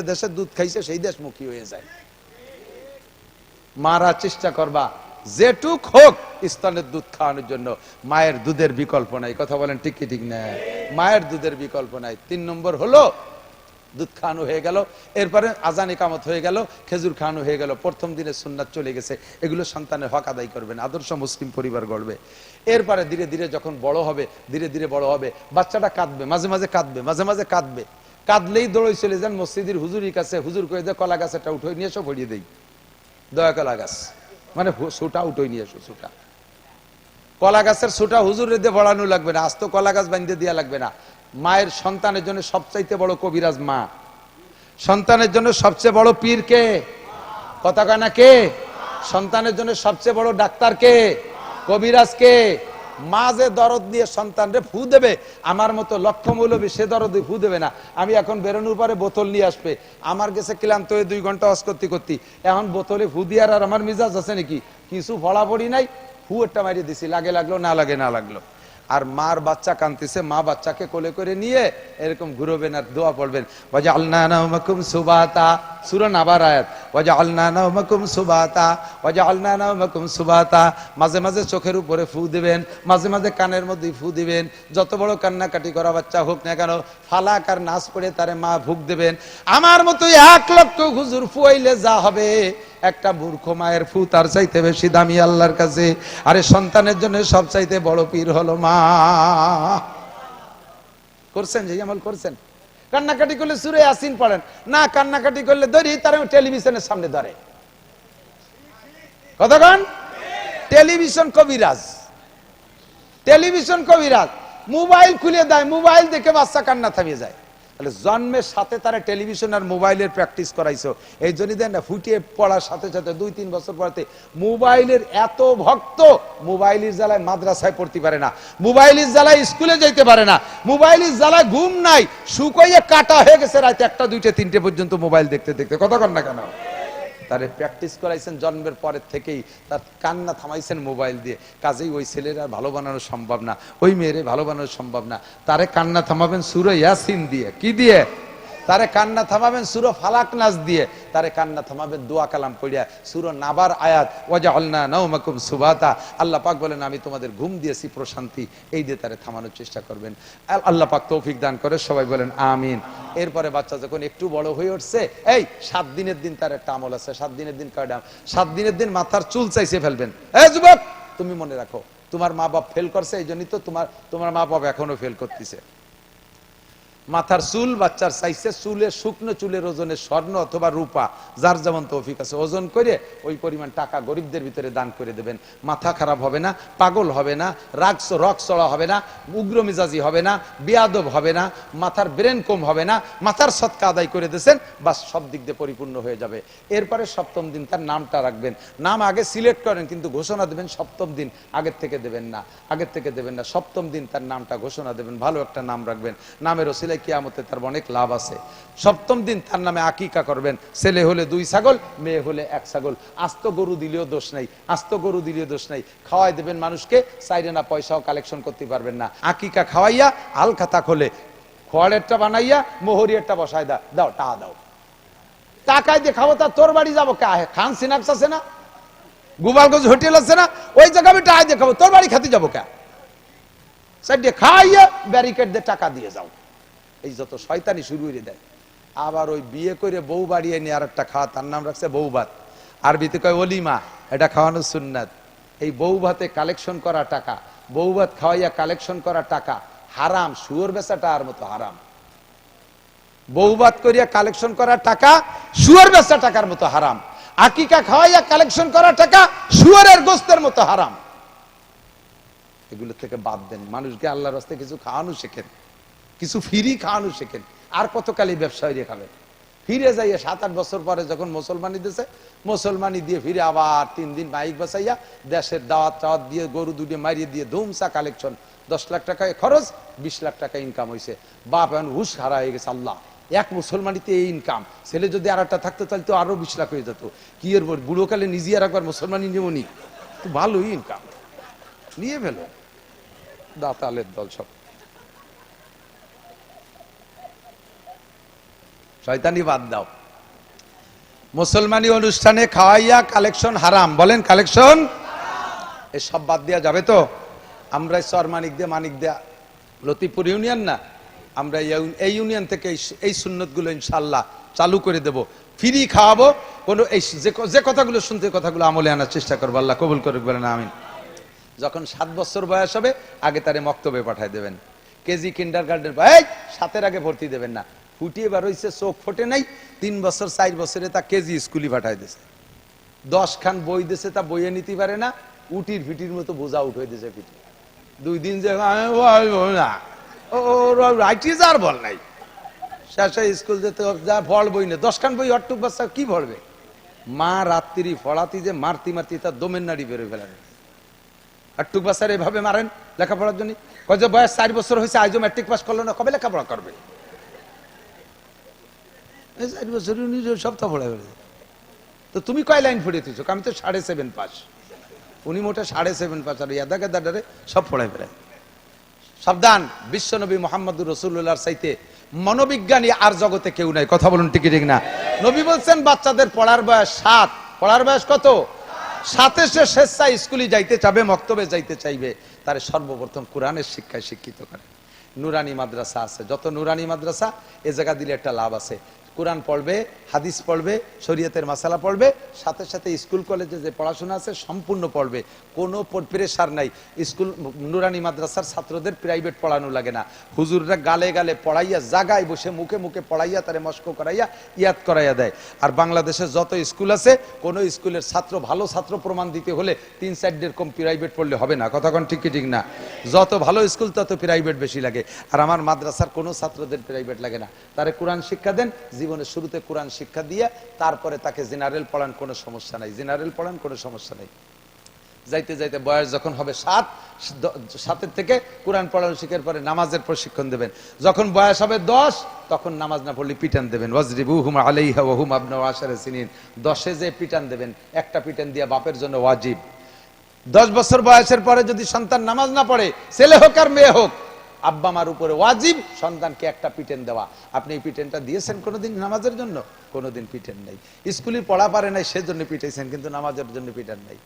দেশের দুধ খাইছে সেই দেশমুখী হয়ে যায়। মারা চেষ্টা করবা যেটুক হোক স্তনের দুধ খাওয়ানোর জন্য। মায়ের দুধের বিকল্প নাই, কথা বলেন ঠিক কি ঠিক না? মায়ের দুধের বিকল্প নাই। 3 নম্বর হলো দুধ খাওয়ানো হয়ে গেল, এরপরে আজান ইকামত হয়ে গেল, খেজুর খাওয়ানো হয়ে গেল, প্রথম দিনের সুন্নাত চলে গেছে। এগুলো সন্তানের হক আদায় করবেন, আদর্শ মুসলিম পরিবার গড়বে। এরপরে ধীরে ধীরে যখন বড় হবে, ধীরে ধীরে বড় হবে, বাচ্চাটা কাঁদবে, মাঝে মাঝে কাঁদবে, মাঝে মাঝে কাঁদবে, কাঁদলেই দৌড়ে চলে যান মসজিদের হুজুরের কাছে, হুজুর কয়ে দেয় কলা গাছটা উঠে নিয়ে এসো, ভরিয়ে দেই দয়া কলা গাছ, মানে সুটা উঠে নিয়ে এসো, সুটা কলা গাছের সুটা হুজুরের দিয়ে বড়ানো লাগবে না, আস্ত কলা গাছ বাঁধতে দেওয়া লাগবে না। মায়ের সন্তানের জন্য সবচাইতে বড় কবিরাজ মা, সন্তানের জন্য সবচেয়ে বড় পীর কে? কথা কয় না কে? সন্তানের জন্য সবচেয়ে বড় ডাক্তার কে? কবিরাজ কে? মা যে দরদ দিয়ে সন্তানরে ফু দেবে, আমার মতো লক্ষ মৌলবী সে দরদে ফু দেবে না। আমি এখন বেরোনোর পরে বোতল নিয়ে আসবে, আমার কাছে ক্লান্ত হয়ে 2 ঘন্টা ওয়াজ করতে করতে এখন বোতলে ফু দিয়ার আর আমার মিজাজ আছে নাকি? কিছু ফলাফড়ি নাই, ফু একটা মারিয়ে দিছি, লাগে লাগলো, না লাগে না লাগলো। আর মার বাচ্চা কাঁদতেছে, মা বাচ্চাকে কোলে করে নিয়ে এরকম ঘুরবেন আর দোয়া পড়বেন, ওয়াজআলনা নাওমাকুম সুবাতা, সূরা নাবার আয়াত, ওয়াজআলনা নাওমাকুম সুবাতা, ওয়াজআলনা নাওমাকুম সুবাতা। মাঝে মাঝে চোখের উপরে ফু দিবেন, মাঝে মাঝে কানের মধ্যে ফু দিবেন। যত বড় কান্নাকাটি করা বাচ্চা হোক না কেন, ফালাক আর নাচ পড়ে তারে মা ভুক দেবেন। আমার মতো 1 লক্ষ হুজুর ফুয়াইলে যা হবে, একটা মূর্খ মায়ের ফু তার চাইতে বেশি দামি আল্লাহর কাছে। আরে সন্তানের জন্য সব চাইতে বড় পীর হলো মা। করছেন যে আমল করছেন? কান্নাকাটি করলে সূরা ইয়াসিন পড়েন না, কান্নাকাটি করলে ধরি তার টেলিভিশনের সামনে ধরে। কতক্ষণ? টেলিভিশন কবিরাজ, টেলিভিশন কবিরাজ মোবাইল খুলে দেয়, মোবাইল দেখে বাচ্চা কান্না থামিয়ে যায়। তাহলে জন্মের সাথে তারা টেলিভিশন আর মোবাইলের প্র্যাকটিস করাইছো, এই জন্যই দেন না ফুটিয়ে পড়ার সাথে সাথে 2-3 বছর পরে মোবাইলের এত ভক্ত, মোবাইলের জ্বালায় মাদ্রাসায় পড়তে পারে না, মোবাইলের জ্বালায় স্কুলে যেতে পারে না, মোবাইলের জ্বালায় ঘুম নাই, শুকাইয়ে কাটা হয়ে গেছে রাতে 1টা 2টা 3টে পর্যন্ত মোবাইল দেখতে দেখতে। কথা কন না কেন? তারে প্র্যাকটিস করাইছেন জন্মের পরের থেকেই, তার কান্না থামাইছেন মোবাইল দিয়ে। কাজেই ওই ছেলের আর ভালো বানানো সম্ভব না, ওই মেয়েরে ভালো বানানো সম্ভব না। তারে কান্না থামাবেন সূরা ইয়াসিন দিয়ে। কি দিয়ে? তারে কান্না থামাবেন সূরা ফালাক নাস দিয়ে, তারে কান্না থামাবেন দোয়া কালাম পড়িয়া, সূরা নাবার আয়াত, ওয়াজআলনা নাওমাকুম সুবাতা। আল্লাহ পাক বলেন আমি তোমাদের ঘুম দিয়েছি প্রশান্তি, এই দিয়ে তারে থামানোর চেষ্টা করবেন। আল্লাহ পাক তৌফিক দান করে, সবাই বলেন আমিন। এরপরে বাচ্চা যখন একটু বড় হয়ে উঠছে, এই 7 দিনের দিন তার একটা আমল আছে। 7 দিনের দিন কয়টা? 7 দিনের দিন মাথার চুল চাইছে ফেলবেন। এই যুবক, তুমি মনে রাখো তোমার মা বাপ ফেল করছে, এই জন্যই তো তোমার মা বাপ এখনো ফেল করতেছে। মাথার চুল বাচ্চার চাইছে, চুলের শুকনো চুলের ওজনে স্বর্ণ অথবা রূপা, যার যেমন তৌফিক আছে ওজন করে ওই পরিমাণ টাকা গরিবদের ভিতরে দান করে দেবেন। মাথা খারাপ হবে না, পাগল হবে না, রক চড়া হবে না, উগ্র মিজাজি হবে না, বেয়াদব হবে না, মাথার ব্রেন কম হবে না, মাথার সৎকা আদায় করে দিয়েছেন, বাস সব দিক দিয়ে পরিপূর্ণ হয়ে যাবে। এরপরে 7ম দিন তার নামটা রাখবেন। নাম আগে সিলেক্ট করেন, কিন্তু ঘোষণা দেবেন 7ম দিন, আগের থেকে দেবেন না, আগের থেকে দেবেন না। 7ম দিন তার নামটা ঘোষণা দেবেন, ভালো একটা নাম রাখবেন। নামের ওসিলায় কিয়ামতে তার অনেক লাভ আছে। 7ম দিন তার নামে আকিকা করবেন। ছেলে হলে 2 ছাগল, মেয়ে হলে 1 ছাগল। আস্ত গরু দিলেও দোষ নাই, আস্ত গরু দিলেও দোষ নাই। খাওয়াই দেবেন মানুষকে, চাইরে না পয়সাও কালেকশন করতে পারবেন না। আকিকা খাওয়াইয়া আল খাতা খোলে খোয়াড়েরটা বানাইয়া মোহরিয়ারটা বসাই দাও, টাকা দাও। টাকায় দিয়ে খাবো, তা তোর বাড়ি যাবো কে? খান সিনাক্স আছে না, গোপালগঞ্জ হোটেল আছে না, ওই জায়গা আমি টাকা দিয়ে খাবো, তোর বাড়ি খাতে যাবো কে? সাইডে খাইয়া ব্যারিকেড দিয়ে টাকা দিয়ে যাও। এই যত শয়তানি শুরু করে দেয়। আবার ওই বিয়ে করে বউ বাড়িয়ে নিয়ে আর একটা খাওয়া, তার নাম রাখছে বউ ভাত, আরবিতে কয় অলিমা, এটা খাওয়ানো সুন্নাত। এই বউ ভাতে কালেকশন করা টাকা, বউ ভাত খাওয়াইয়া কালেকশন করা টাকা হারাম, শুয়োর বেচাটা আর মতো হারাম। বউ ভাত করিয়া কালেকশন করা টাকা শুয়োর বেচা টাকার মতো হারাম। আকিকা খাওয়াইয়া কালেকশন করা টাকা শুয়োরের গোস্তের মতো হারাম। এগুলো থেকে বাদ দেন, মানুষকে আল্লাহর রাস্তায় কিছু খাওয়ানো শেখেন। কিছু ফ্রি খাওয়ানো শেখেন। আর কতকাল এই ব্যবসা হইয়ে খাবেন? ফিরে যাইয়া 7-8 বছর পরে যখন মুসলমানি দিয়েছে, মুসলমানি দিয়ে ফিরে আবার 3 দিন মাইক বাসাইয়া দেশের দাওয়াত টাওয়াত দিয়ে গরু দুটিয়ে মারিয়ে দিয়ে ধুমসা কালেকশন, 10 লাখ টাকায় খরচ, 20 লাখ টাকা ইনকাম হয়েছে। বাপ এখন হুশ হারা হয়ে গেছে। আল্লাহ, এক মুসলমানিতে এই ইনকাম, ছেলে যদি আর একটা থাকতো তাহলে তো আরো 20 লাখ হয়ে যেত। কি এর বুড়োকালে নিজে আর একবার মুসলমানি নেবনি, তো ভালোই ইনকাম নিয়ে ফেলো। দাতালের দল সব শয়তানি বাদ দাও। মুসলমানি অনুষ্ঠানে খাওয়াইয়া কালেকশন হারাম, বলেন কালেকশন এসব বাদ দেওয়া যাবে তো? আমরা চর মানিক দিয়া লতিপুর ইউনিয়ন না, আমরা এই ইউনিয়ন থেকে এই সুন্নত গুলো ইনশাল্লাহ চালু করে দেব। ফ্রি খাওয়াবো। কোনো এই যে কথাগুলো শুনতে, কথাগুলো আমলে আনার চেষ্টা করবো। আল্লাহ কবুল করে বলেন আমিন। যখন 7 বছর বয়স হবে আগে তারে মক্তবে পাঠায় দেবেন। কেজি কিন্ডার গার্ডেন 7-এর আগে ভর্তি দেবেন না। ফুটিয়ে বার হইছে, চোখ ফোটে নাই, 3 বছর 4 বছরে তা কেজি স্কুলে পাঠায় দিয়েছে। 10 খান বই দিয়েছে, তা বইয়ে নিতে পারে না, উটির ফিটির মতো বোঝা উঠে দিয়েছে পিঠে। 2 দিন যে আর বল নাই, শেষে স্কুল যেতে যা ফল বই না, 10 খান বই অট্টুক বাচ্চা কি পড়বে? মা রাত্রি ফড়াতি যে মারতি তার দমের নাড়ি বেরোয় ফেলেন। অট্টুক বাচ্চার এভাবে মারেন লেখাপড়ার জন্য। কয় যে বয়স 4 বছর হয়েছে, আজও ম্যাট্রিক পাস করলো না, কবে লেখাপড়া করবে? 4 বছর সব তো পড়ে ফেলে। তো তুমি কয় লাইন পড়িয়েছো? আমি তো 7.5 পাস, উনি মোটে 7.5 পাস, আর ইয়াদাকে দাদারে সব পড়াই ফেলে। সাবধান, বিশ্বনবী মুহাম্মদুর রাসূলুল্লাহর চাইতে মনোবিজ্ঞানী আর জগতে কেউ নাই। কথা বলুন ঠিক ঠিক না? নবী বলছেন বাচ্চাদের পড়ার বয়স 7। পড়ার বয়স কত? 7-এ সে স্বেচ্ছায় স্কুলে যাইতে চাবে, মক্তবে যাইতে চাইবে, তারে সর্বপ্রথম কোরআনের শিক্ষায় শিক্ষিত করে। নুরানি মাদ্রাসা আছে, যত নুরানি মাদ্রাসা এ জায়গা দিলে একটা লাভ আছে। কোরআন পড়বে, হাদিস পড়বে, শরীয়তের মাসালা পড়বে, সাথে সাথে স্কুল কলেজে যে পড়াশোনা আছে সম্পূর্ণ পড়বে। কোনো প্রেসার নাই। স্কুল নুরানি মাদ্রাসার ছাত্রদের প্রাইভেট পড়ানো লাগে না। হুজুররা গালে গালে পড়াইয়া, জাগায় বসে মুখে মুখে পড়াইয়া তারে মস্ক করাইয়া ইয়াদ করাইয়া দেয়। আর বাংলাদেশের যত স্কুল আছে, কোনো স্কুলের ছাত্র ভালো ছাত্র প্রমাণ দিতে হলে 3-4 কম প্রাইভেট পড়লে হবে না। কথা কোন ঠিক ঠিক না? যত ভালো স্কুল তত প্রাইভেট বেশি লাগে। আর আমার মাদ্রাসার কোনো ছাত্রদের প্রাইভেট লাগে না। তারে কোরআন শিক্ষা দেন, জীবনের শুরুতে কোরআন শিক্ষা দিয়ে তারপরে তাকে জেনারেল পড়ান, কোনো সমস্যা নাই। জেনারেল পড়ান, কোনো সমস্যা নাই। যাইতে যাইতে বয়স যখন হবে 7 থেকে কোরআন পড়ানো শিখার পরে নামাজের প্রশিক্ষণ দেবেন। যখন বয়স হবে 10, তখন নামাজ না পড়লে পিটান দেবেন। ওয়াজরিবুহুম আলাইহা ওয়া হুম আবনাউ 10 সিনিন। 10-এ যে পিটান দেবেন, একটা পিটান দিয়া বাপের জন্য ওয়াজিব। 10 বছর বয়সের পরে যদি সন্তান নামাজ না পড়ে, ছেলে হোক আর মেয়ে হোক, আব্বা মার উপরে ওয়াজিব সন্তানকে একটা পিটেন দেওয়া। আপনি এই পিটেনটা দিয়েছেন কোনোদিন নামাজের জন্য? কোনোদিন পিটেন নাই। স্কুলে পড়া পারে নাই সেজন্য পিটাইছেন, কিন্তু নামাজের জন্য পিটেন নাই।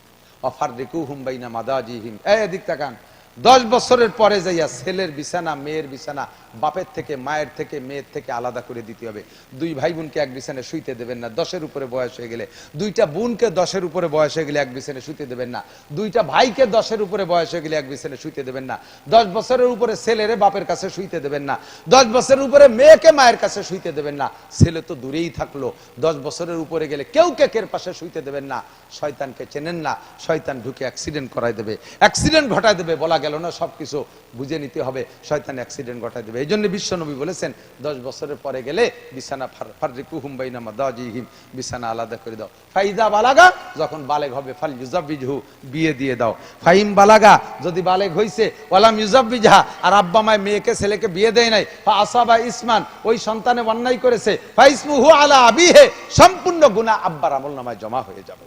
অফাররিকুহুম বাইনা মাদাজিহিম। এদিক তাকান। 10 বছরের পরে যাইয়া ছেলের বিছানা, মেয়ের বিছানা বাপের থেকে, মায়ের থেকে, মেয়ের থেকে আলাদা করে দিতে হবে। 2 ভাই বোনকে এক বিছানায় শুইতে দেবেন না 10-এর উপরে বয়স হয়ে গেলে। 2টা বোনকে 10-এর উপরে বয়স হয়ে গেলে এক বিছানায় শুইতে দেবেন না। 2টা ভাইকে 10-এর উপরে বয়স হয়ে গেলে এক বিছানায় শুইতে দেবেন না। 10 বছরের উপরে ছেলেরে বাপের কাছে শুইতে দেবেন না। 10 বছরের উপরে মেয়েকে মায়ের কাছে শুইতে দেবেন না। ছেলে তো দূরেই থাকলো, 10 বছরের উপরে গেলে কেউ কেকের পাশে শুইতে দেবেন না। শয়তানকে চেনেন না, শয়তান ঢুকে অ্যাক্সিডেন্ট করাই দেবে, অ্যাক্সিডেন্ট ঘটায় দেবে। বলা গেল না সবকিছু বুঝে নিতে হবে, শয়তান অ্যাক্সিডেন্ট ঘটায় দেবে। এই জন্য বিশ্বনবী বলেছেন 10 বছরের পরে গেলে বিছানা ফাররিকুহুম বাইনা মাদাজিহিম, বিছানা আলাদা করে দাও। ফাইদা বালাগা, যখন বালেগ হবে ফাল ইউজাবিজহু, বিয়ে দিয়ে দাও। ফাইম বালাগা, যদি বালেগ হইছে, ওয়ালাম ইউজাবিজহা, আর আব্বা মায় মেয়েকে ছেলেকে বিয়ে দেয় নাই, ফা আসাবা ইসমান, ওই সন্তানে অন্যায় করেছে, ফাইসমুহু আলা আবিহি, সম্পূর্ণ গুনাহ আব্বার আমলনামায় জমা হয়ে যাবে।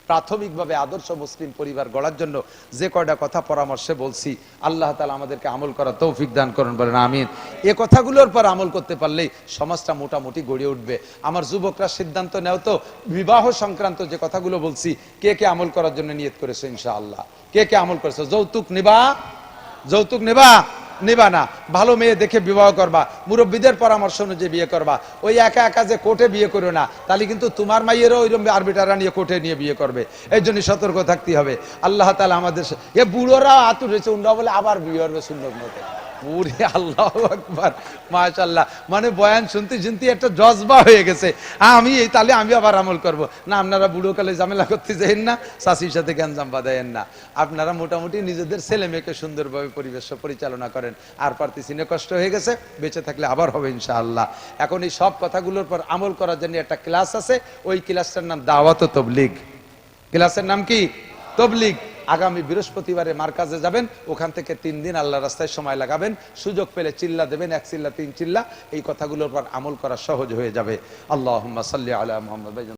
প্রাথমিকভাবে আদর্শ মুসলিম পরিবার গড়ার জন্য যে কয়টা কথা পরামর্শে বলছি, আল্লাহ তাআলা আমাদেরকে আমল করার তৌফিক দান করুন, বলেন আমিন। এই কথাগুলোর পর আমল করতে পারলেই সমাজটা মোটামুটি গড়ে উঠবে। আমার যুবকরা সিদ্ধান্ত নেও তো, বিবাহ সংক্রান্ত যে কথাগুলো বলছি, কে কে আমল করার জন্য নিয়ত করেছে ইনশাআল্লাহ? কে কে আমল করেছে? যৌতুক নিবা? যৌতুক নিবা? নিবা না। ভালো মেয়ে দেখে বিবাহ করবা, মুরব্বীদের পরামর্শ অনুযায়ী বিয়ে করবা। ওই একা একা যে কোর্টে বিয়ে করো না, তাহলে কিন্তু তোমার মাইয়েরও ওইরকম আরবিটাররা নিয়ে কোর্টে নিয়ে বিয়ে করবে। এই জন্য সতর্ক থাকতে হবে। আল্লাহ তাআলা আমাদের, এ বুড়োরা আতুর হয়েছে, উন্ডা বলে আবার বিয়ে করবে সুন্নত মতে। ওরে আল্লাহু আকবার, মাশাআল্লাহ। মানে বয়ান শুনতে শুনতে একটা জজবা হয়ে গেছে, আমি এই তাহলে আমি আবার আমল করব না। আপনারা বুড়ো কালে ঝামেলা করতে যাইেন না, চাষির সাথে গ্যাঞ্জাম বাঁধাইয়েন না। আপনারা মোটামুটি নিজেদের ছেলে মেয়েকে সুন্দরভাবে পরিবেশ পরিচালনা করেন। আর পারতেছি না, কষ্ট হয়ে গেছে, বেঁচে থাকলে আবার হবে ইনশাআল্লাহ। এখন এই সব কথাগুলোর পর আমল করার জন্য একটা ক্লাস আছে, ওই ক্লাসটার নাম দাওয়াত ও তাবলীগ। ক্লাসের নাম কি? তাবলীগ। আগামী বৃহস্পতিবারে মার্কাজে যাবেন, ওখান থেকে 3 দিন আল্লাহ রাস্তায় সময় লাগাবেন, সুযোগ পেলে চিল্লা দেবেন, 1 চিল্লা 3 চিল্লা, এই কথাগুলোর পর আমল করা সহজ হয়ে যাবে। আল্লাহুম্মা সাল্লি আলা মুহাম্মদ।